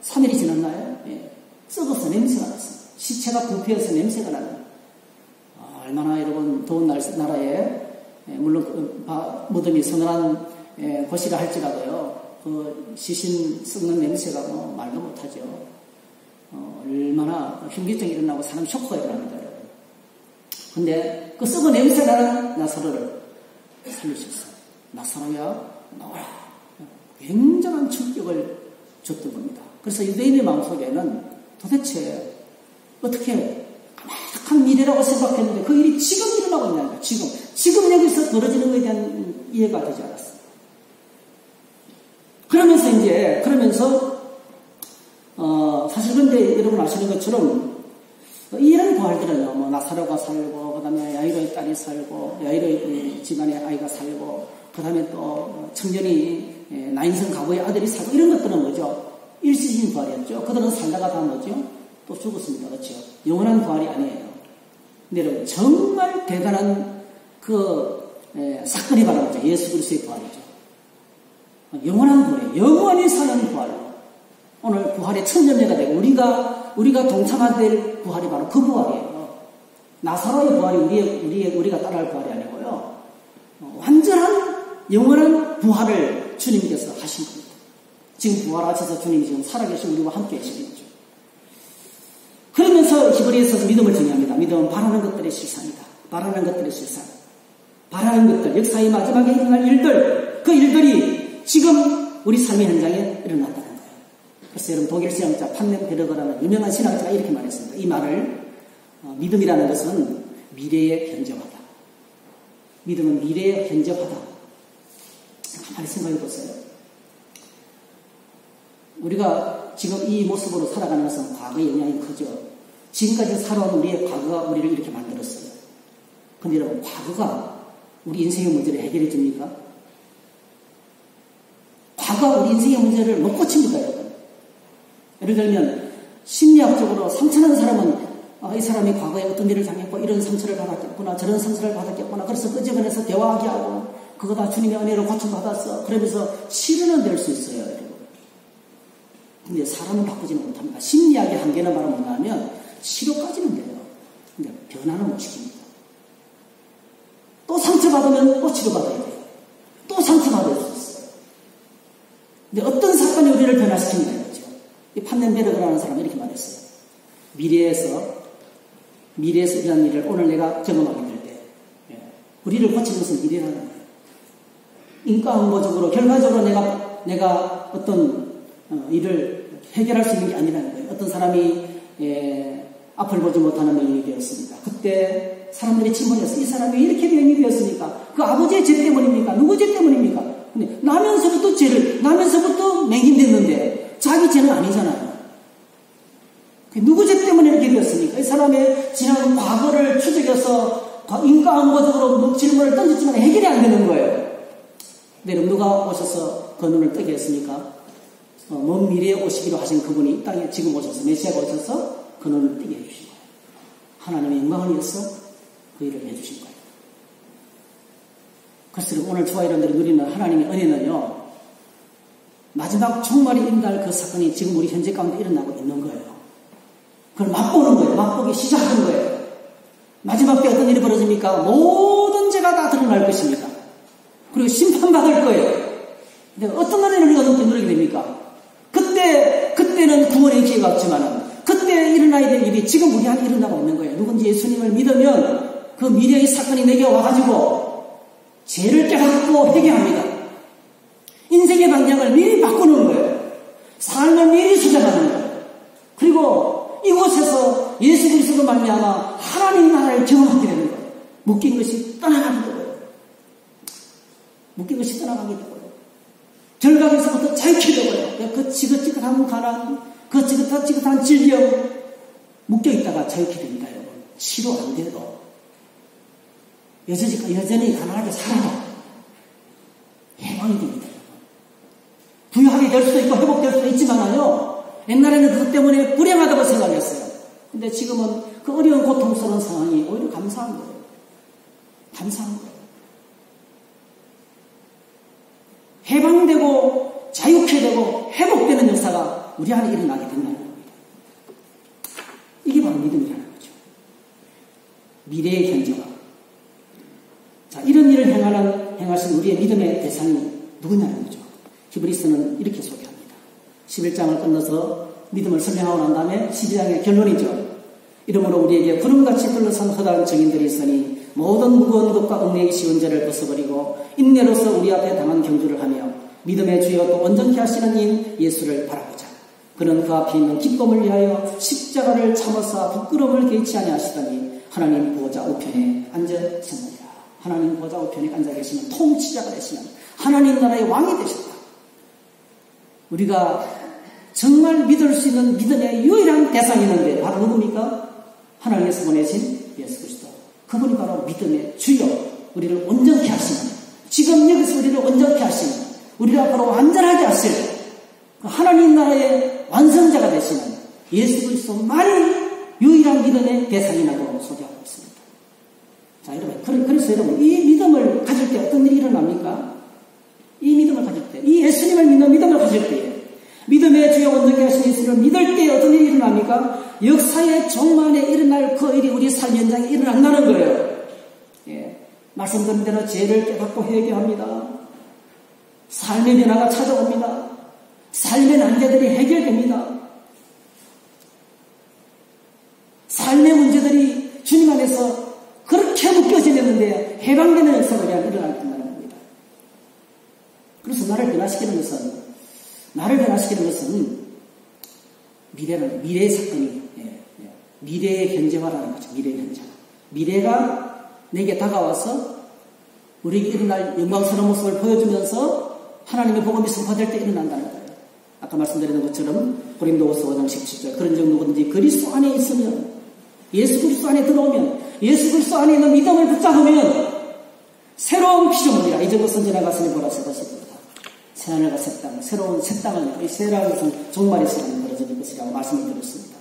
S2: 3일이 지났나요? 예. 썩어서 냄새가 났습니다. 시체가 부패해서 냄새가 나는. 얼마나 여러분 더운 나라에 물론 무덤이 서늘한 곳이라 할지라도요. 그 시신 썩는 냄새가 말도 못하죠. 얼마나 현기증이 일어나고 사람 쇼크가 일어납니다. 근데 그 썩은 냄새 나는 나사로를 살리셨어요. 나사로야 나와라. 굉장한 충격을 줬던 겁니다. 그래서 유대인의 마음속에는 도대체 어떻게 까마득한 미래라고 생각했는데 그 일이 지금 일어나고 있냐는 거예요. 지금 여기서 벌어지는 것에 대한 이해가 되지 않았어요. 그러면서 사실 그런데 여러분 아시는 것처럼 이런 부활들은요, 나사로가 살고, 그 다음에 야이로의 딸이 살고, 야이로의 집안의 아이가 살고, 그 다음에 또 청년이 나인성 가부의 아들이 살고, 이런 것들은 뭐죠? 일시적인 부활이었죠. 그들은 살다가 다 뭐죠? 또 죽었습니다. 그렇죠? 영원한 부활이 아니에요. 근데 여러분, 정말 대단한 사건이 바로 뭐죠? 예수 그리스도의 부활이죠. 영원한 부활이에요. 영원히 사는 부활. 오늘 부활의 천년제가 되고 우리가 동참할 부활이 바로 그 부활이에요. 나사로의 부활이 우리가 따라할 부활이 아니고요. 완전한 영원한 부활을 주님께서 하신 겁니다. 지금 부활하셔서 주님이 지금 살아계신 우리와 함께 계시는 거죠. 그러면서 히브리서에서 믿음을 정의합니다. 믿음은 바라는 것들의 실상이다. 바라는 것들의 실상. 바라는 것들, 역사의 마지막에 일어날 일들, 그 일들이 지금 우리 삶의 현장에 일어났다는 거예요. 그래서 여러분 독일 신학자 판넨 베르거라는 유명한 신학자가 이렇게 말했습니다. 이 말을 믿음이라는 것은 미래에 현저하다. 믿음은 미래에 현저하다. 가만히 생각해 보세요. 우리가 지금 이 모습으로 살아가는 것은 과거의 영향이 크죠. 지금까지 살아온 우리의 과거가 우리를 이렇게 만들었어요. 근데 여러분, 과거가 우리 인생의 문제를 해결해 줍니까? 과거가 우리 인생의 문제를 못 고칩니다, 여러분. 예를 들면, 심리학적으로 상처난 사람은 이 사람이 과거에 어떤 일을 당했고 이런 상처를 받았겠구나, 저런 상처를 받았겠구나. 그래서 끄집어내서 대화하게 하고 그거 다 주님의 은혜로 고침받았어. 그러면서 치료는 될 수 있어요, 여러분. 근데 사람은 바꾸지는 못합니다. 심리학의 한계는 바로 뭐냐면 치료까지는 돼요. 근데 변화는 못 시킵니다. 또 상처받으면 또 치료받아야 돼요. 또 상처받을 수 있어요. 근데 어떤 사건이 우리를 변화시키느냐 이거죠. 이 판넨베르그라는 사람이 이렇게 말했어요. 미래에서 일어난 일을 오늘 내가 경험하게 될 때, 우리를 고치는 것은 미래라는 거예요. 인과응보적으로 결과적으로 내가 어떤 일을 해결할 수 있는 게 아니라는 거예요. 어떤 사람이 앞을 보지 못하는 병이 되었습니다. 그때 사람들이 질문했어요. 이 사람이 이렇게 병이 되었습니까? 그 아버지의 죄 때문입니까? 누구 죄 때문입니까? 근데 나면서부터 맹인됐는데 자기 죄는 아니잖아요. 누구 죄 때문에 이렇게 되었습니까? 이 사람의 지난 과거를 추적해서 인과응보적으로 질문을 던졌지만 해결이 안 되는 거예요. 근데 누가 오셔서 그 눈을 뜨게 했습니까? 먼 미래에 오시기로 하신 그분이 이 땅에 지금 오셔서 메시아가 오셔서 그 눈을 뜨게 해주신 거예요. 하나님의 영광을 위해서 그 일을 해주신 거예요. 그래서 오늘 저와 여러분들이 누리는 하나님의 은혜는요, 마지막 종말이 임할 그 사건이 지금 우리 현재 가운데 일어나고 있는 거예요. 그걸 맛보는 거예요. 맛보기 시작한 거예요. 마지막 때 어떤 일이 벌어집니까? 모든 죄가 다 드러날 것입니다. 그리고 심판받을 거예요. 근데 어떤 은혜를 우리가 누리게 됩니까? 그때는 구원의 기회가 없지만은, 그때 일어나야 될 일이 지금 우리 안에 일어나고 있는 거예요. 누군지 예수님을 믿으면 그 미래의 사건이 내게 와가지고 죄를 깨닫고 회개합니다. 인생의 방향을 미리 바꾸는 거예요. 삶을 미리 수정하는 거예요. 그리고 이곳에서 예수 그리스도로 말미암아 하나님 나라를 경험하게 되는 거예요. 묶인 것이 떠나가게 되고요. 묶인 것이 떠나가게 되고요. 결각에서부터 자유케 되고요. 그 지긋지긋한 가난, 그 지긋지긋한 질병 묶여있다가 자유케 됩니다. 여러분. 치료 안 돼도 여전히 가난하게 살아도 해방이 됩니다. 부유하게 될 수도 있고 회복될 수도 있지만요, 옛날에는 그것 때문에 불행하다고 생각했어요. 근데 지금은 그 어려운 고통스러운 상황이 오히려 감사한 거예요. 감사한 거예요. 해방되고 자유케 되고 회복되는 역사가 우리 안에 일어나게 된다는 겁니다. 이게 바로 믿음이라는 거죠. 미래의 현재화. 자, 이런 일을 행하신 우리의 믿음의 대상이 누구냐는 거죠. 히브리서는 이렇게 소개합니다. 11장을 끝내서 믿음을 설명하고 난 다음에 12장의 결론이죠. 이러므로 우리에게 구름같이 둘러싼 허다한 증인들이 있으니 모든 무거운 것과 얽매이기 쉬운 죄를 벗어버리고 인내로서 우리 앞에 당한 경주를 하며 믿음의 주여 또 온전케 하시는 인 예수를 바라보자. 그는 그 앞에 있는 기쁨을 위하여 십자가를 참으사 부끄러움을 개의치 아니하시더니 하나님 보좌 우편에 앉으셨느니라. 하나님 보좌 우편에 앉아 계시는 통치자가 되시는 하나님 나라의 왕이 되셨다. 우리가 정말 믿을 수 있는 믿음의 유일한 대상이 있는데 바로 누굽니까? 하나님께서 보내신 예수 그리스도. 그분이 바로 믿음의 주요, 우리를 온전케 하시는, 지금 여기서 우리를 온전케 하시는, 우리를 앞으로 완전하게 하실 그 하나님 나라의 완성자가 되시는 예수 그리스도만이 유일한 믿음의 대상이라고 소개하고 있습니다. 자, 여러분, 그래서 여러분, 이 믿음을 가질 때 어떤 일이 일어납니까? 이 믿음을 가질 때, 이 예수님을 믿는 믿음을 가질 때, 믿음의 주여 온전케 하신 예수를 믿을 때 어떤 일이 일어납니까? 역사의 종말에 일어날 그 일이 우리 삶 현장에 일어난다는 거예요. 예, 말씀드린 대로 죄를 깨닫고 회개합니다. 삶의 변화가 찾아옵니다. 삶의 난제들이 해결됩니다. 삶의 문제들이 주님 안에서 그렇게 묶여지는데 해방되는 역사가 우리 안에 일어나게 된다는 겁니다. 그래서 나를 변화시키는 것은 미래의 사건이, 미래의 현재화라는 거죠. 미래의 현재화. 미래가 내게 다가와서 우리에게 일어날 영광스러운 모습을 보여주면서 하나님의 복음이 선포될 때 일어난다는 거예요. 아까 말씀드린 것처럼 고린도후서 5장 17절, 그런 적 누구든지 그리스도 안에 있으면, 예수 그리스도 안에 들어오면, 예수 그리스도 안에 있는 믿음을 붙잡으면 새로운 피조물이라. 이전부 선지나갔으니 보라 새 것이 되었다. 새하늘과 새 땅, 새로운 새 땅을, 이 새라는 것은 종말의 시간이 벌어질 것이라고 말씀을 드렸습니다.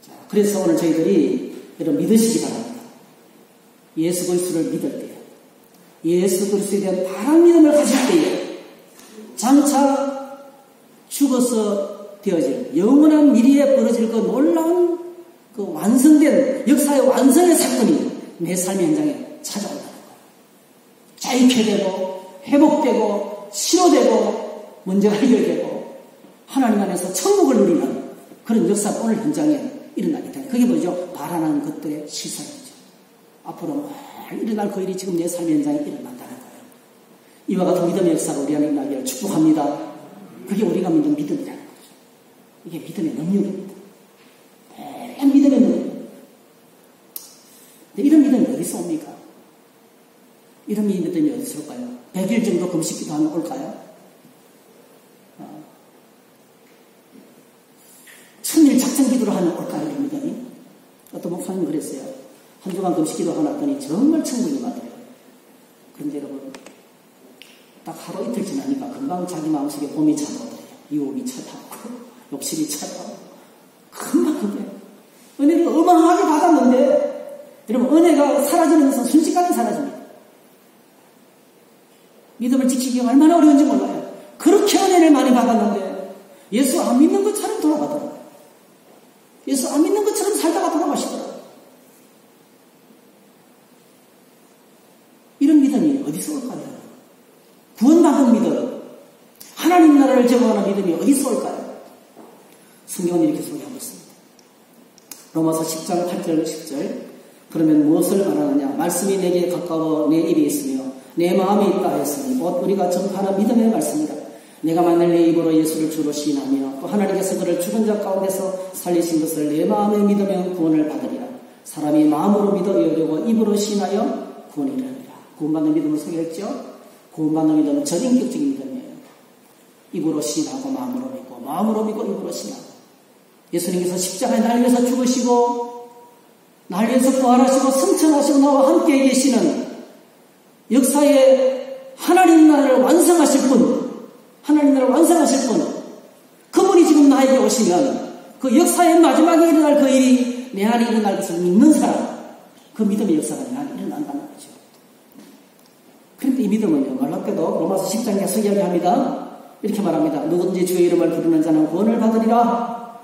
S2: 자, 그래서 오늘 저희들이 여러분 믿으시기 바랍니다. 예수 그리스도를 믿을 때, 예수 그리스도에 대한 바른 믿음을 가질 때에 장차 죽어서 되어질 영원한 미래에 벌어질 그 놀라운 그 완성된 역사의 완성의 사건이 내 삶의 현장에 찾아온다는 거예요. 자유케되고 회복되고 치료되고 문제가 해결되고 하나님 안에서 천국을 누리는 그런 역사가 오늘 현장에 일어나기 때문에 그게 뭐죠? 바라는 것들의 실상이죠. 앞으로 일어날 그 일이 지금 내 삶의 현장에 일어난다는 거예요. 이와 같은 믿음의 역사가 우리 안에 일어나기를 축복합니다. 그게 우리가 믿는 믿음이라는 거죠. 이게 믿음의 능력입니다. 믿음의 능력. 근데 이런 믿음이 어디서 옵니까? 이런 믿음이 어디서 올까요? 100일 정도 금식기도 하면 올까요? 1000일 작전기도를 하면 올까요? 이런 믿음이? 어떤 목사님은 그랬어요. 한 주간 금식기도 하고 났더니 정말 천국이 맞아요. 그런데 여러분, 딱 하루 이틀 지나니까 금방 자기 마음속에 봄이 찾아오더래요. 유혹이 찾아오고, 욕심이 찾아오고, 금방 그게. 은혜를 어마어마하게 받았는데, 여러분, 은혜가 사라지는 것은 순식간에 사라집니다. 믿음을 지키기가 얼마나 어려운지 몰라요. 그렇게 은혜를 많이 받았는데, 예수 안 믿는 것처럼 돌아가더라고요. 예수 안 믿는 것처럼 살다가 돌아가시더라고요. 이런 믿음이 어디서 올까요? 구원받은 믿음, 하나님 나라를 제공하는 믿음이 어디서 올까요? 성경은 이렇게 소개하고 있습니다. 로마서 10장 8절 10절 그러면 무엇을 말하느냐? 말씀이 내게 가까워 내 입에 있으며 내 마음에 있다 했으니 곧 우리가 전파하는 믿음의 말씀이다. 내가 만일 내 입으로 예수를 주로 시인하며 또 하나님께서 그를 죽은 자 가운데서 살리신 것을 내 마음에 믿으면 구원을 받으리라. 사람이 마음으로 믿어 의하려고 입으로 시인하여 구원이 이르리라. 구원받는 믿음을 소개했죠. 구원받는 믿음은 전인격적인 믿음이에요. 입으로 시인하고 마음으로 믿고 마음으로 믿고 입으로 시인하고 예수님께서 십자가에 날 위해서 죽으시고 날 위해서 부활하시고 승천하시고 나와 함께 계시는 역사의 하나님 나라를 완성하실 분, 하나님 나라를 완성하실 분, 그분이 지금 나에게 오시면 그 역사의 마지막에 일어날 그 일이 내 안에 일어날 것을 믿는 사람, 그 믿음의 역사가 내 안에 일어난다는 거죠. 그런데 이 믿음은요, 놀랍게도 로마서 10장에 계속 이야기합니다. 이렇게 말합니다. 누구든지 주의 이름을 부르는 자는 구원을 받으리라.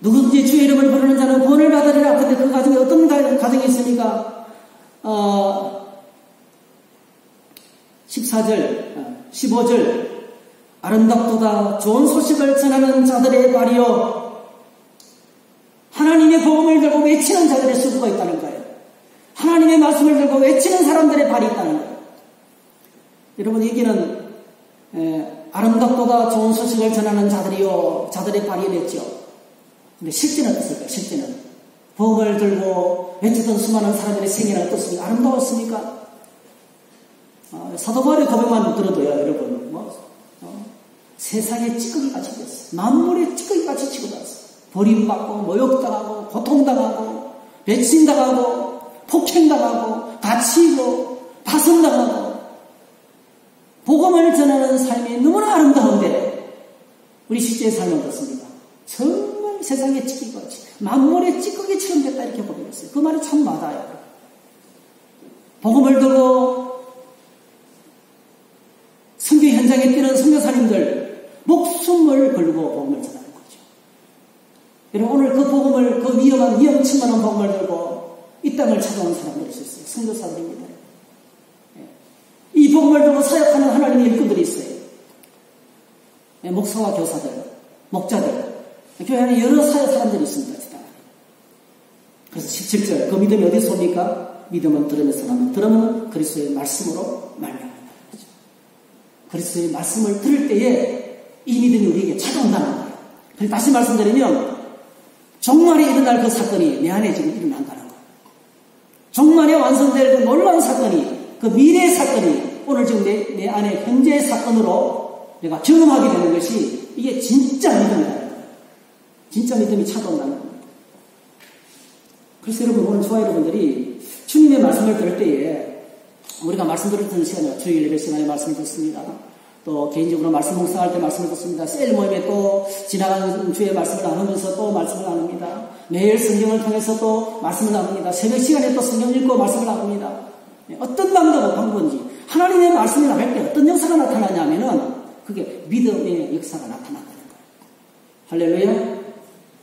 S2: 누구든지 주의 이름을 부르는 자는 구원을 받으리라. 근데 그 가정에 어떤 가정이 있습니까? 14절, 15절 아름답도다 좋은 소식을 전하는 자들의 발이요 하나님의 복음을 들고 외치는 자들의 수고가 있다는 거예요. 하나님의 말씀을 들고 외치는 사람들의 발이 있다는 거예요. 여러분 여기는 아름답도다 좋은 소식을 전하는 자들이요 자들의 발이 됐죠. 근데 실제는 어떻습니까? 실제는 복음을 들고 외치던 수많은 사람들의 생애는 어떻습니까? 아름다웠습니까? 사도 바울의 고백만 들어도요, 여러분, 세상에 찌꺼기같이 됐어. 만물에 찌꺼기같이 취급받았어. 버림받고, 모욕당하고, 고통당하고, 배신당하고, 폭행당하고, 다치고, 파손당하고, 복음을 전하는 삶이 너무나 아름다운데, 우리 실제의 삶은 어떻습니까? 정말 세상에 찌꺼기같이, 만물에 찌꺼기처럼 됐다, 이렇게 고백했어요. 그 말이 참 맞아요. 복음을 두고, 선교 현장에 뛰는 선교사님들 목숨을 걸고 복음을 전하는 거죠. 여러분 오늘 그 복음을 그 위험한 위험천만한 복음을 들고 이 땅을 찾아온 사람들이 있어요. 선교사들입니다. 이 복음을 들고 사역하는 하나님의 일꾼들이 있어요. 목사와 교사들, 목자들, 교회 안에 여러 사역 사람들이 있습니다. 그래서 17절 그 믿음이 어디서 옵니까? 믿음은 들으면서 나는 들으면 그리스도의 말씀으로 말미암아. 그리스도의 말씀을 들을 때에 이 믿음이 우리에게 찾아온다는 거예요. 그래서 다시 말씀드리면 종말에 일어날 그 사건이 내 안에 지금 일어난다는 거예요. 종말에 완성될 그 놀라운 사건이 그 미래의 사건이 오늘 지금 내 안에 현재의 사건으로 내가 경험하게 되는 것이 이게 진짜 믿음이라는 거예요. 진짜 믿음이 찾아온다는 거예요. 그래서 여러분 오늘 저와 여러분들이 주님의 말씀을 들을 때에 우리가 말씀 들었던 시간에 주일 예배 시간에 말씀을 듣습니다. 또 개인적으로 말씀 묵상할 때 말씀을 듣습니다. 셀 모임에 또 지나가는 주의 말씀을 나누면서 또 말씀을 나눕니다. 매일 성경을 통해서 또 말씀을 나눕니다. 새벽 시간에 또 성경 읽고 말씀을 나눕니다. 어떤 방법인지 하나님의 말씀이 나갈 때 어떤 역사가 나타나냐면은 그게 믿음의 역사가 나타난다는 거예요. 할렐루야.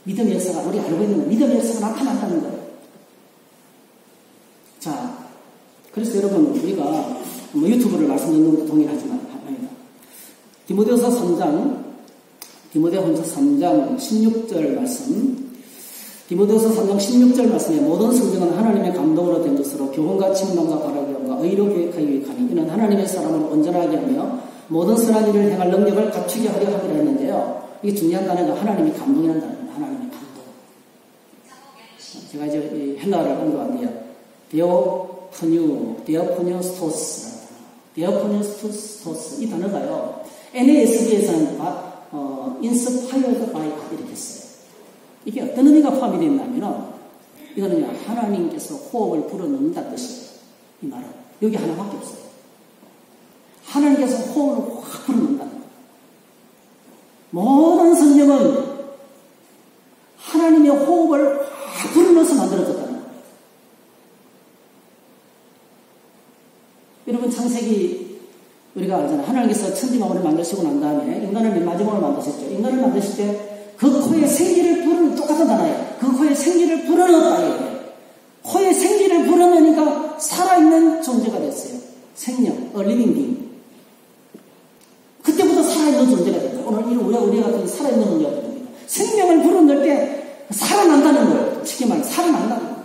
S2: 믿음의 역사가 우리 알고 있는 믿음의 역사가 나타난다는 거예요. 자, 그래서 여러분 우리가 유튜브를 말씀 듣는 것도 동일하지만 합니다. 디모데후서 3장 16절 말씀. 디모데후서 3장 16절 말씀에 모든 성경은 하나님의 감동으로 된 것으로 교훈과 책망과 바라기와 의로 교육하기 위하니 이는 하나님의 사람을 온전하게 하며 모든 선한 일을 행할 능력을 갖추게 하려 하기로 했는데요. 이게 중요한 단어가 하나님의 감동이라는 단어입니다. 하나님의 감동. 제가 이제 헬라어를 공부한대요. 데오포니오스토스라는 단어. 데오포니오스토스 이 단어가요. NASB에서는 inspired by God 이렇게 써요. 이게 어떤 의미가 포함이 되어 있냐면 이거는 하나님께서 호흡을 불어넣는다는 뜻이에요. 이 말은 여기 하나밖에 없어요. 하나님께서 호흡을 확 불어넣는다는 거예요. 모든 성경은 하나님의 호흡을 확 불어넣어서 만들어졌다는 거예요. 여러분 창세기 우리가 알잖아요. 하나님께서 천지만물을 만드시고 난 다음에 인간을 맨 마지막으로 만드셨죠. 인간을 만드실 때 그 코에 생기를 불어넣는 똑같은 단어예요. 그 코에 생기를 불어넣었다 이거예요. 코에 생기를 불어넣으니까 살아있는 존재가 됐어요. 생명, living being. 그때부터 살아있는 존재가 됐다. 오늘 우리 같은 살아있는 존재가 됩니다. 생명을 불어넣을 때 살아난다는 거예요. 쉽게 말해 살아난다는 거예요.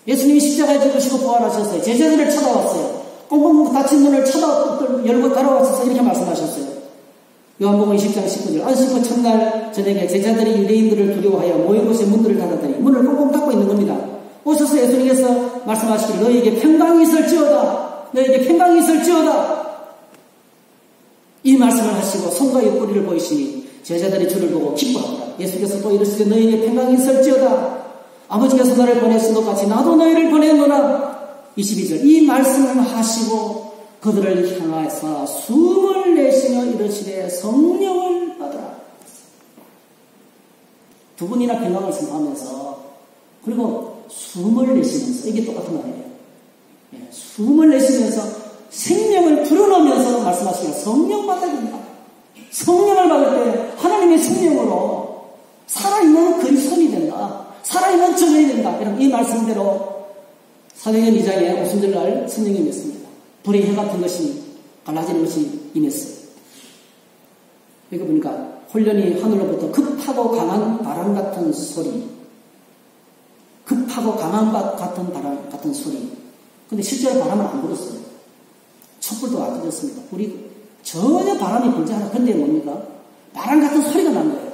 S2: 예수님이 십자가에 죽으시고 부활하셨어요. 제자들을 찾아왔어요. 꽁꽁 닫힌 문을 열고 따라와서 이렇게 말씀하셨어요. 요한복음 20장 19절 안식구 첫날 저녁에 제자들이 유대인들을 두려워하여 모인 곳에 문들을 닫았더니 문을 꽁꽁 닫고 있는 겁니다. 오셔서 예수님께서 말씀하시기를 너희에게 평강이 있을지어다. 너희에게 평강이 있을지어다. 이 말씀을 하시고 손과 옆구리를 보이시니 제자들이 주를 보고 기뻐합니다. 예수께서 또 이르시되 너희에게 평강이 있을지어다. 아버지께서 너를 보내신 것 같이 나도 너희를 보내노라. 22절 이 말씀을 하시고 그들을 향하여서 숨을 내쉬며 이르시되 성령을 받으라. 두 분이나 평강을 선포하면서 그리고 숨을 내쉬면서 이게 똑같은 말이에요. 숨을 내쉬면서 생명을 불어넣으면서 말씀하시기를 성령 받아야 된다. 성령을 받을 때 하나님의 생명으로 살아있는 그리스도인이 된다. 살아있는 증인이 된다. 여러분 이 말씀대로 사도행전 2장에 오순절날 성령이 임했습니다. 불의 해 같은 것이 갈라지는 것이 임했어요. 여기 보니까 홀련히 하늘로부터 급하고 강한 바람 같은 소리. 급하고 강한 바람 같은 소리. 근데 실제로 바람은 안 불었어요. 촛불도 안 꺼졌습니다. 불이 전혀 바람이 불지 않아. 근데 뭡니까? 바람 같은 소리가 난 거예요.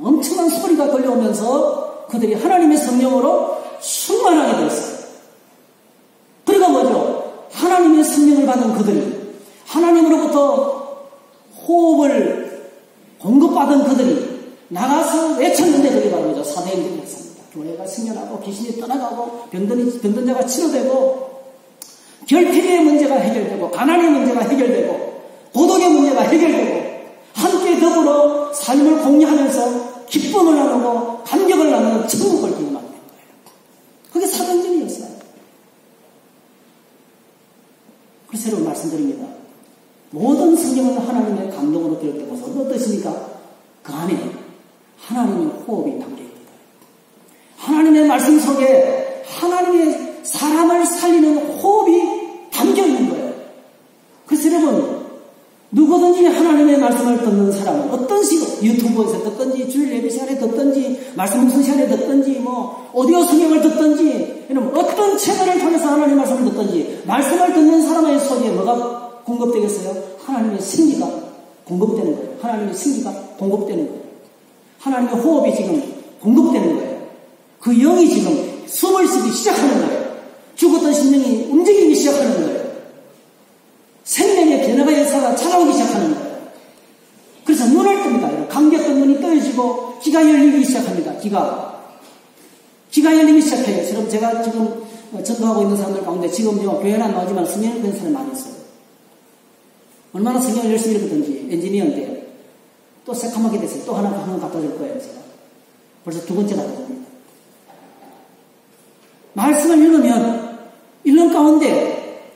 S2: 엄청난 소리가 걸려오면서 그들이 하나님의 성령으로 충만하게 되었어요. 그리고 뭐죠? 하나님의 성령을 받은 그들이 하나님으로부터 호흡을 공급받은 그들이 나가서 외쳤는데 그게 바로 뭐죠? 사도행전이었습니다. 교회가 생겨나고 귀신이 떠나가고 병든 자가 치료되고 결핍의 문제가 해결되고 가난의 문제가 해결되고 고독의 문제가 해결되고 함께 더불어 삶을 공유하면서 기쁨을 나누고 감격을 나누는 천국을 경험하게 된 거예요. 그게 사도행전이었어요. 그래서 여러분 말씀드립니다. 모든 성경은 하나님의 감동으로 기록되고서 어떤 뜻입니까? 그 안에 하나님의 호흡이 담겨있다. 하나님의 말씀 속에 하나님의 사람을 살리는 호흡이 담겨있는 거예요. 그래서 여러분 누구든지 하나님의 말씀을 듣는 사람은 어떤 식으로 유튜브에서 듣든지 주일 예배 시간에 듣든지 말씀 묵상 시간에 듣든지 오디오 성경을 듣든지 여러분 어떤 채널을 통해서 하나님의 말씀을 듣든지 말씀을 듣는 사람의 속에 뭐가 공급되겠어요? 하나님의 생기가 공급되는 거예요. 하나님의 생기가 공급되는 거예요. 하나님의 호흡이 지금 공급되는 거예요. 그 영이 지금 숨을 쉬기 시작하는 거예요. 죽었던 심령이 움직이기 시작하는 거예요. 생명의 변화가 역사가 찾아오기 시작하는 거예요. 그래서 눈을 뜹니다. 감겼던 눈이 떠지고 귀가 열리기 시작합니다. 귀가 열리기 시작해요. 여러분 제가 지금 전도하고 있는 사람들 가운데 지금요 교회는 안 나오지만 성경을 배운 사람이 많이 있어요. 얼마나 성경을 열심히 읽었든지 엔지니어인데 또 새카맣게 됐어요. 또 하나 갖다 줄 거예요. 제가 벌써 두 번째가 됩니다. 말씀을 읽는 가운데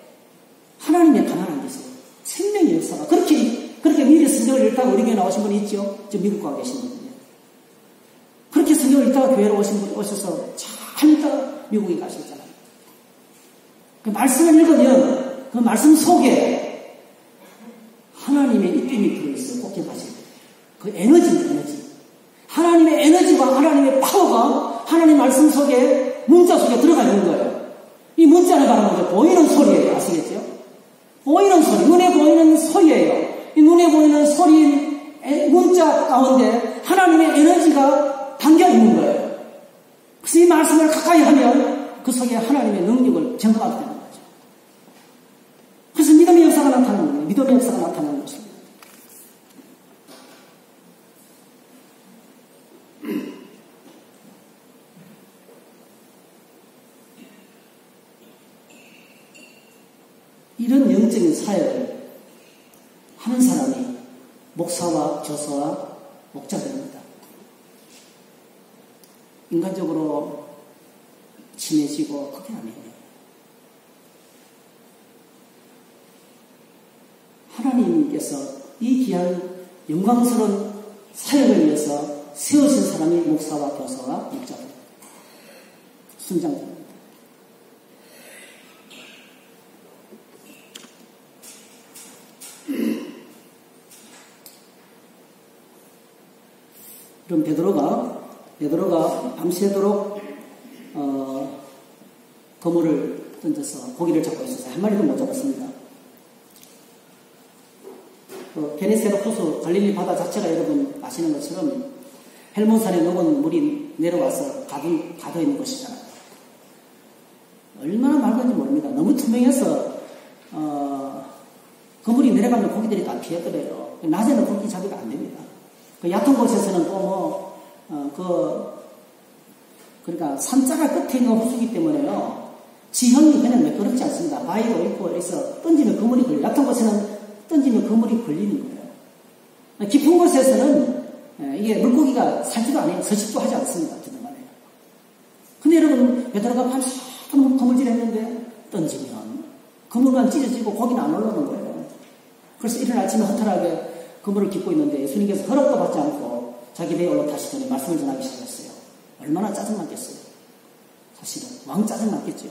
S2: 하나님의 가만 안 계세요. 생명의 역사가 그렇게 미리 성경을 읽다가 우리 교회 나오신 분이 있죠. 저 미국 가 계신 분이에요. 그렇게 성경을 읽다가 교회로 오신 분이 오셔서 잘 읽다가 미국에 가셨잖아요. 그 말씀을 읽으면 그 말씀 속에 하나님의 입김이 들어있어요. 꼭 기억하셔야 돼요. 그 에너지. 하나님의 에너지와 하나님의 파워가 하나님 말씀 속에 문자 속에 들어가 있는 거예요. 이 문자는 바로 보이는 소리예요. 아시겠죠? 보이는 소리, 눈에 보이는 소리예요. 이 눈에 보이는 소리 문자 가운데 하나님의 에너지가 담겨 있는 거예요. 그래서 이 말씀을 가까이 하면 그 속에 하나님의 능력을 경험하게 되는 거죠. 그래서 믿음의 역사가 나타나는 거예요. 믿음의 역사가 나타나는 것입니다. 이런 영적인 사역을 하는 사람이 목사와 교사와 목자들입니다. 인간적으로 친해지고 그게 아니에요. 하나님께서 이 귀한 영광스러운 사역을 위해서 세우신 사람이 목사와 교사와 목자들, 순장들입니다. 그럼 베드로가 밤새도록 그물을 던져서 고기를 잡고 있어서 한 마리도 못 잡았습니다. 게네사렛 호수 갈릴리 바다 자체가 여러분 아시는 것처럼 헬몬산에 녹은 물이 내려와서 가둬 있는 곳이잖아요. 얼마나 맑은지 모릅니다. 너무 투명해서 그물이 내려가면 고기들이 다 피해버려요. 낮에는 고기 잡기가 안 됩니다. 그 얕은 곳에서는 또 그러니까 산자가 끝에 있는 호수이기 때문에요. 지형이 그냥 매끄럽지 않습니다. 바위도 있고 해서 던지면 그물이 걸려요. 얕은 곳에는 던지면 그물이 걸리는 거예요. 깊은 곳에서는 이게 물고기가 살지도 않아요. 서식도 하지 않습니다. 그동안에. 근데 여러분, 베드로가 밤새도록 그물질했는데 던지면 그물만 찢어지고 고기는 안 올라오는 거예요. 그래서 이른 아침에 허탈하게 그물을 깃고 있는데 예수님께서 허락도 받지 않고 자기 배에 올라타시더니 말씀을 전하기 시작했어요. 얼마나 짜증났겠어요. 사실은 왕 짜증났겠죠.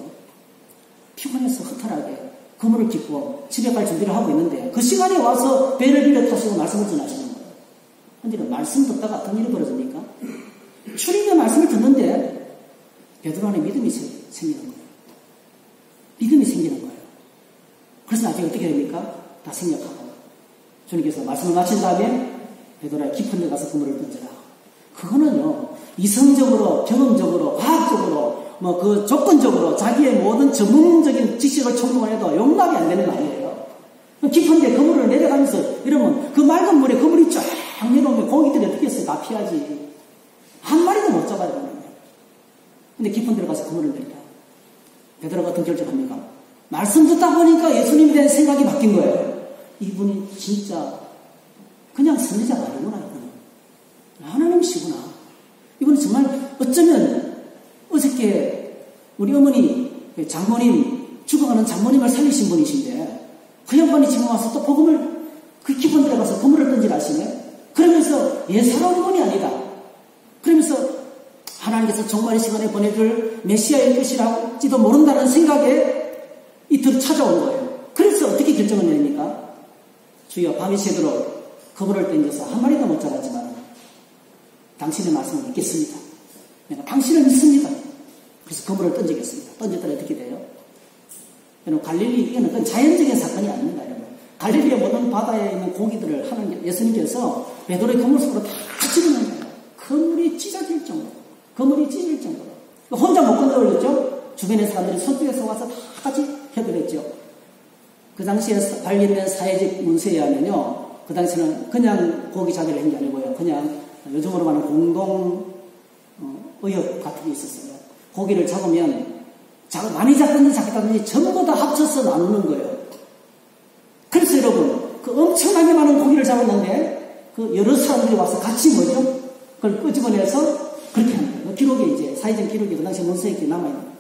S2: 피곤해서 허탈하게 그물을 깃고 집에 갈 준비를 하고 있는데 그 시간에 와서 배를 빌려 타시고 말씀을 전하시는 거예요. 근데 말씀 듣다가 어떤 일이 벌어집니까? 주님의 말씀을 듣는데 베드로 안에 믿음이 생기는 거예요. 믿음이 생기는 거예요. 그래서 나중에 어떻게 됩니까? 다 생략하고 주님께서 말씀을 마친 다음에 베드로야 깊은 데 가서 그물을 던져라. 그거는요, 이성적으로, 경험적으로, 과학적으로, 그 조건적으로 자기의 모든 전문적인 지식을 총동원 해도 용납이 안 되는 거 아니에요. 깊은 데 그물을 내려가면서 이러면 그 맑은 물에 그물이 쫙 내려오면 고기들이 어떻게 했어요? 다 피하지. 한 마리도 못 잡아야 되는 거예요. 근데 깊은 데로 가서 그물을 내리라. 베드로가 어떤 결정합니까? 말씀 듣다 보니까 예수님에 대한 생각이 바뀐 거예요. 이분이 진짜 그냥 선지자가 아니구나. 하나님이시구나. 이분은 정말 어쩌면 어저께 우리 어머니 장모님 죽어가는 장모님을 살리신 분이신데 그 양반이 지금 와서 또 복음을 그 깊은 데로 가서 그물을 던지라 하시네. 그러면서 예사로운 분이 아니다. 그러면서 하나님께서 종말의 시간에 보내줄 메시아일 것이라지도 모른다는 생각에 이틀 찾아온 거예요. 그래서 어떻게 결정을 내립니까? 주여 밤이 새도록 그물을 던져서 한 마리도 못 잡았지만 당신의 말씀을 믿겠습니다. 내가 당신을 믿습니다. 그래서 그물을 던지겠습니다. 던졌더니 어떻게 돼요? 여러분, 갈릴리, 이거는 그건 자연적인 사건이 아닙니다. 여러분. 갈릴리의 모든 바다에 있는 고기들을 하는 예수님께서 베드로의 그물 속으로 다 집어넣는 거예요. 그물이 찢어질 정도로. 그물이 찢어질 정도로. 혼자 못 건져올렸죠? 주변의 사람들이 손길에서 와서 다 같이 해결했죠. 그 당시에 발견된 사회적 문서에 의하면요. 그 당시에는 그냥 고기 잡기를 한 게 아니고요. 그냥 요즘으로 말하는 공동 의협 같은 게 있었어요. 고기를 잡으면 많이 잡든지 작다든지 전부 다 합쳐서 나누는 거예요. 그래서 여러분 그 엄청나게 많은 고기를 잡았는데 그 여러 사람들이 와서 같이 뭐죠? 그걸 끄집어내서 그렇게 사회적 기록이 그 당시 문서에 이렇게 남아있는 거예요.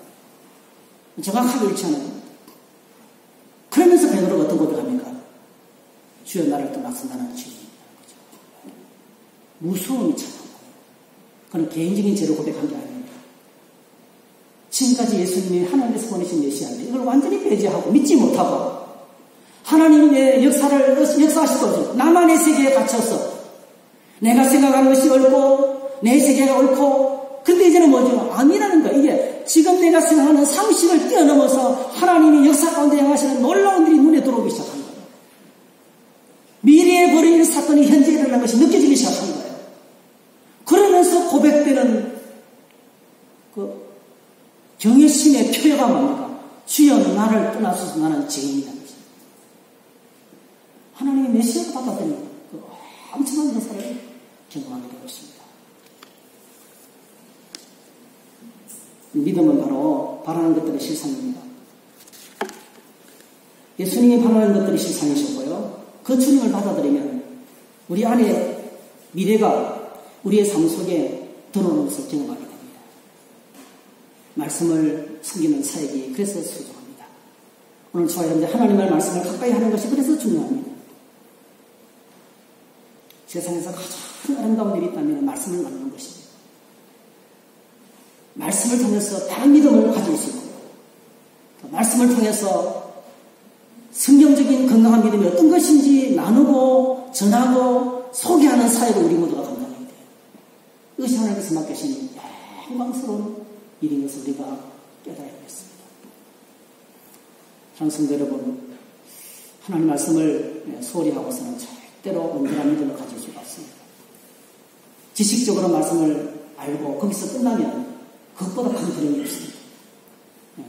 S2: 정확하게 일치하는 겁니다. 그러면서 베드로가 어떤 고백합니까? 주여 나를 떠나서 나는 죄인이다. 무서움이 참한 거예요. 그건 개인적인 죄로 고백한 게 아닙니다. 지금까지 예수님이 하나님께서 보내신 메시아인데 이걸 완전히 배제하고 믿지 못하고 하나님의 역사하시고 나만의 세계에 갇혀서 내가 생각하는 것이 옳고 내 세계가 옳고 근데 이제는 뭐죠? 아니라는 거예요. 이게 지금 내가 생각하는 상식을 뛰어넘어서 하나님이 역사 가운데 행하시는 놀라운 일이 눈에 들어오기 시작한 거예요. 미래에 벌어질 사건이 현재 일어난 것이 느껴지기 시작한 거예요. 그러면서 고백되는 그 경외심의 표현가 뭡니까? 주여 나를 떠나소서 나는 죄인이다. 하나님의 메시지를 받아들이는 그 엄청난 역사를 경험하게 되고 있습니다. 믿음은 바로 바라는 것들의 실상입니다. 예수님이 바라는 것들이 실상이셨고요. 그 주님을 받아들이면 우리 안에 미래가 우리의 삶 속에 들어오는 것을 경험하게 됩니다. 말씀을 숨기는 사역이 그래서 소중합니다. 오늘 저와 여러분들 하나님의 말씀을 가까이 하는 것이 그래서 중요합니다. 세상에서 가장 아름다운 일이 있다면 말씀을 나누는 것입니다. 말씀을 통해서 다른 믿음을 가질 수 있고요. 말씀을 통해서 성경적인 건강한 믿음이 어떤 것인지 나누고 전하고 소개하는 사역을 우리 모두가 감당해야 돼요. 이것이 하나님께서 맡기신 영광스러운 일인 것을 우리가 깨달아야 되겠습니다. 성도 여러분, 하나님 말씀을 소홀히 하고서는 절대로 온전한 믿음을 가질 수가 없습니다. 지식적으로 말씀을 알고 거기서 끝나면 그것보다 큰 두려움이 없습니다.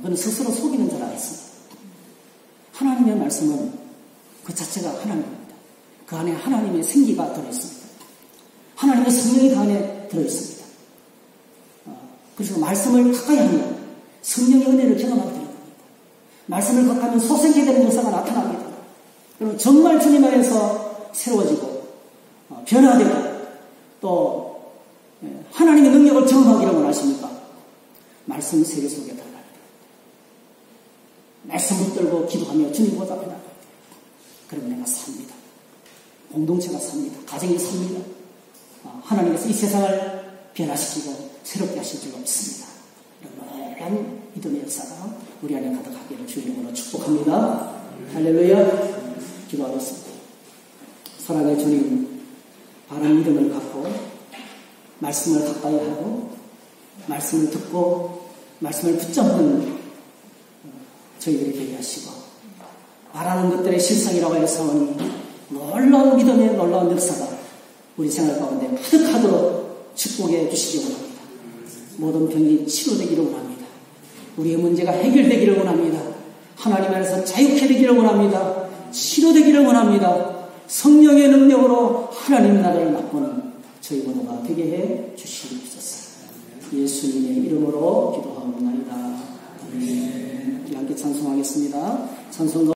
S2: 그는 스스로 속이는 자라 했습니다. 하나님의 말씀은 그 자체가 하나님입니다. 그 안에 하나님의 생기가 들어있습니다. 하나님의 성령이 그 안에 들어있습니다. 그래서 말씀을 가까이 하면 성령의 은혜를 경험하게 되는 겁니다. 말씀을 가까이 하면 소생케 되는 역사가 나타나게 됩니다. 그리고 정말 주님 안에서 새로워지고 변화되고 또 하나님의 능력을 경험하기를 원하십니까? 말씀 세계 속에 들어갈 때 말씀 붙들고 기도하며 주님 보좌 앞에 나갈 때 그러면 내가 삽니다. 공동체가 삽니다. 가정이 삽니다. 하나님께서 이 세상을 변화시키고 새롭게 하실 줄 믿습니다. 이런 믿음의 역사가 우리 안에 가득하기를 주님으로 축복합니다. 할렐루야. 기도하겠습니다. 사랑의 주님, 바른 믿음을 갖고 말씀을 가까이 하고 말씀을 듣고 말씀을 붙잡는 저희들이 되게 하시고 바라는 것들의 실상이라고 해서 놀라운 믿음의 놀라운 역사가 우리 생활 가운데 가득하도록 축복해 주시기 원합니다. 모든 병이 치료되기를 원합니다. 우리의 문제가 해결되기를 원합니다. 하나님 안에서 자유케 되기를 원합니다. 치료되기를 원합니다. 성령의 능력으로 하나님 나라를 맛보는 저희 모두가 되게 해 주시옵소서. 예수님의 이름으로 기도하옵나이다. 함께 찬송하겠습니다. 찬송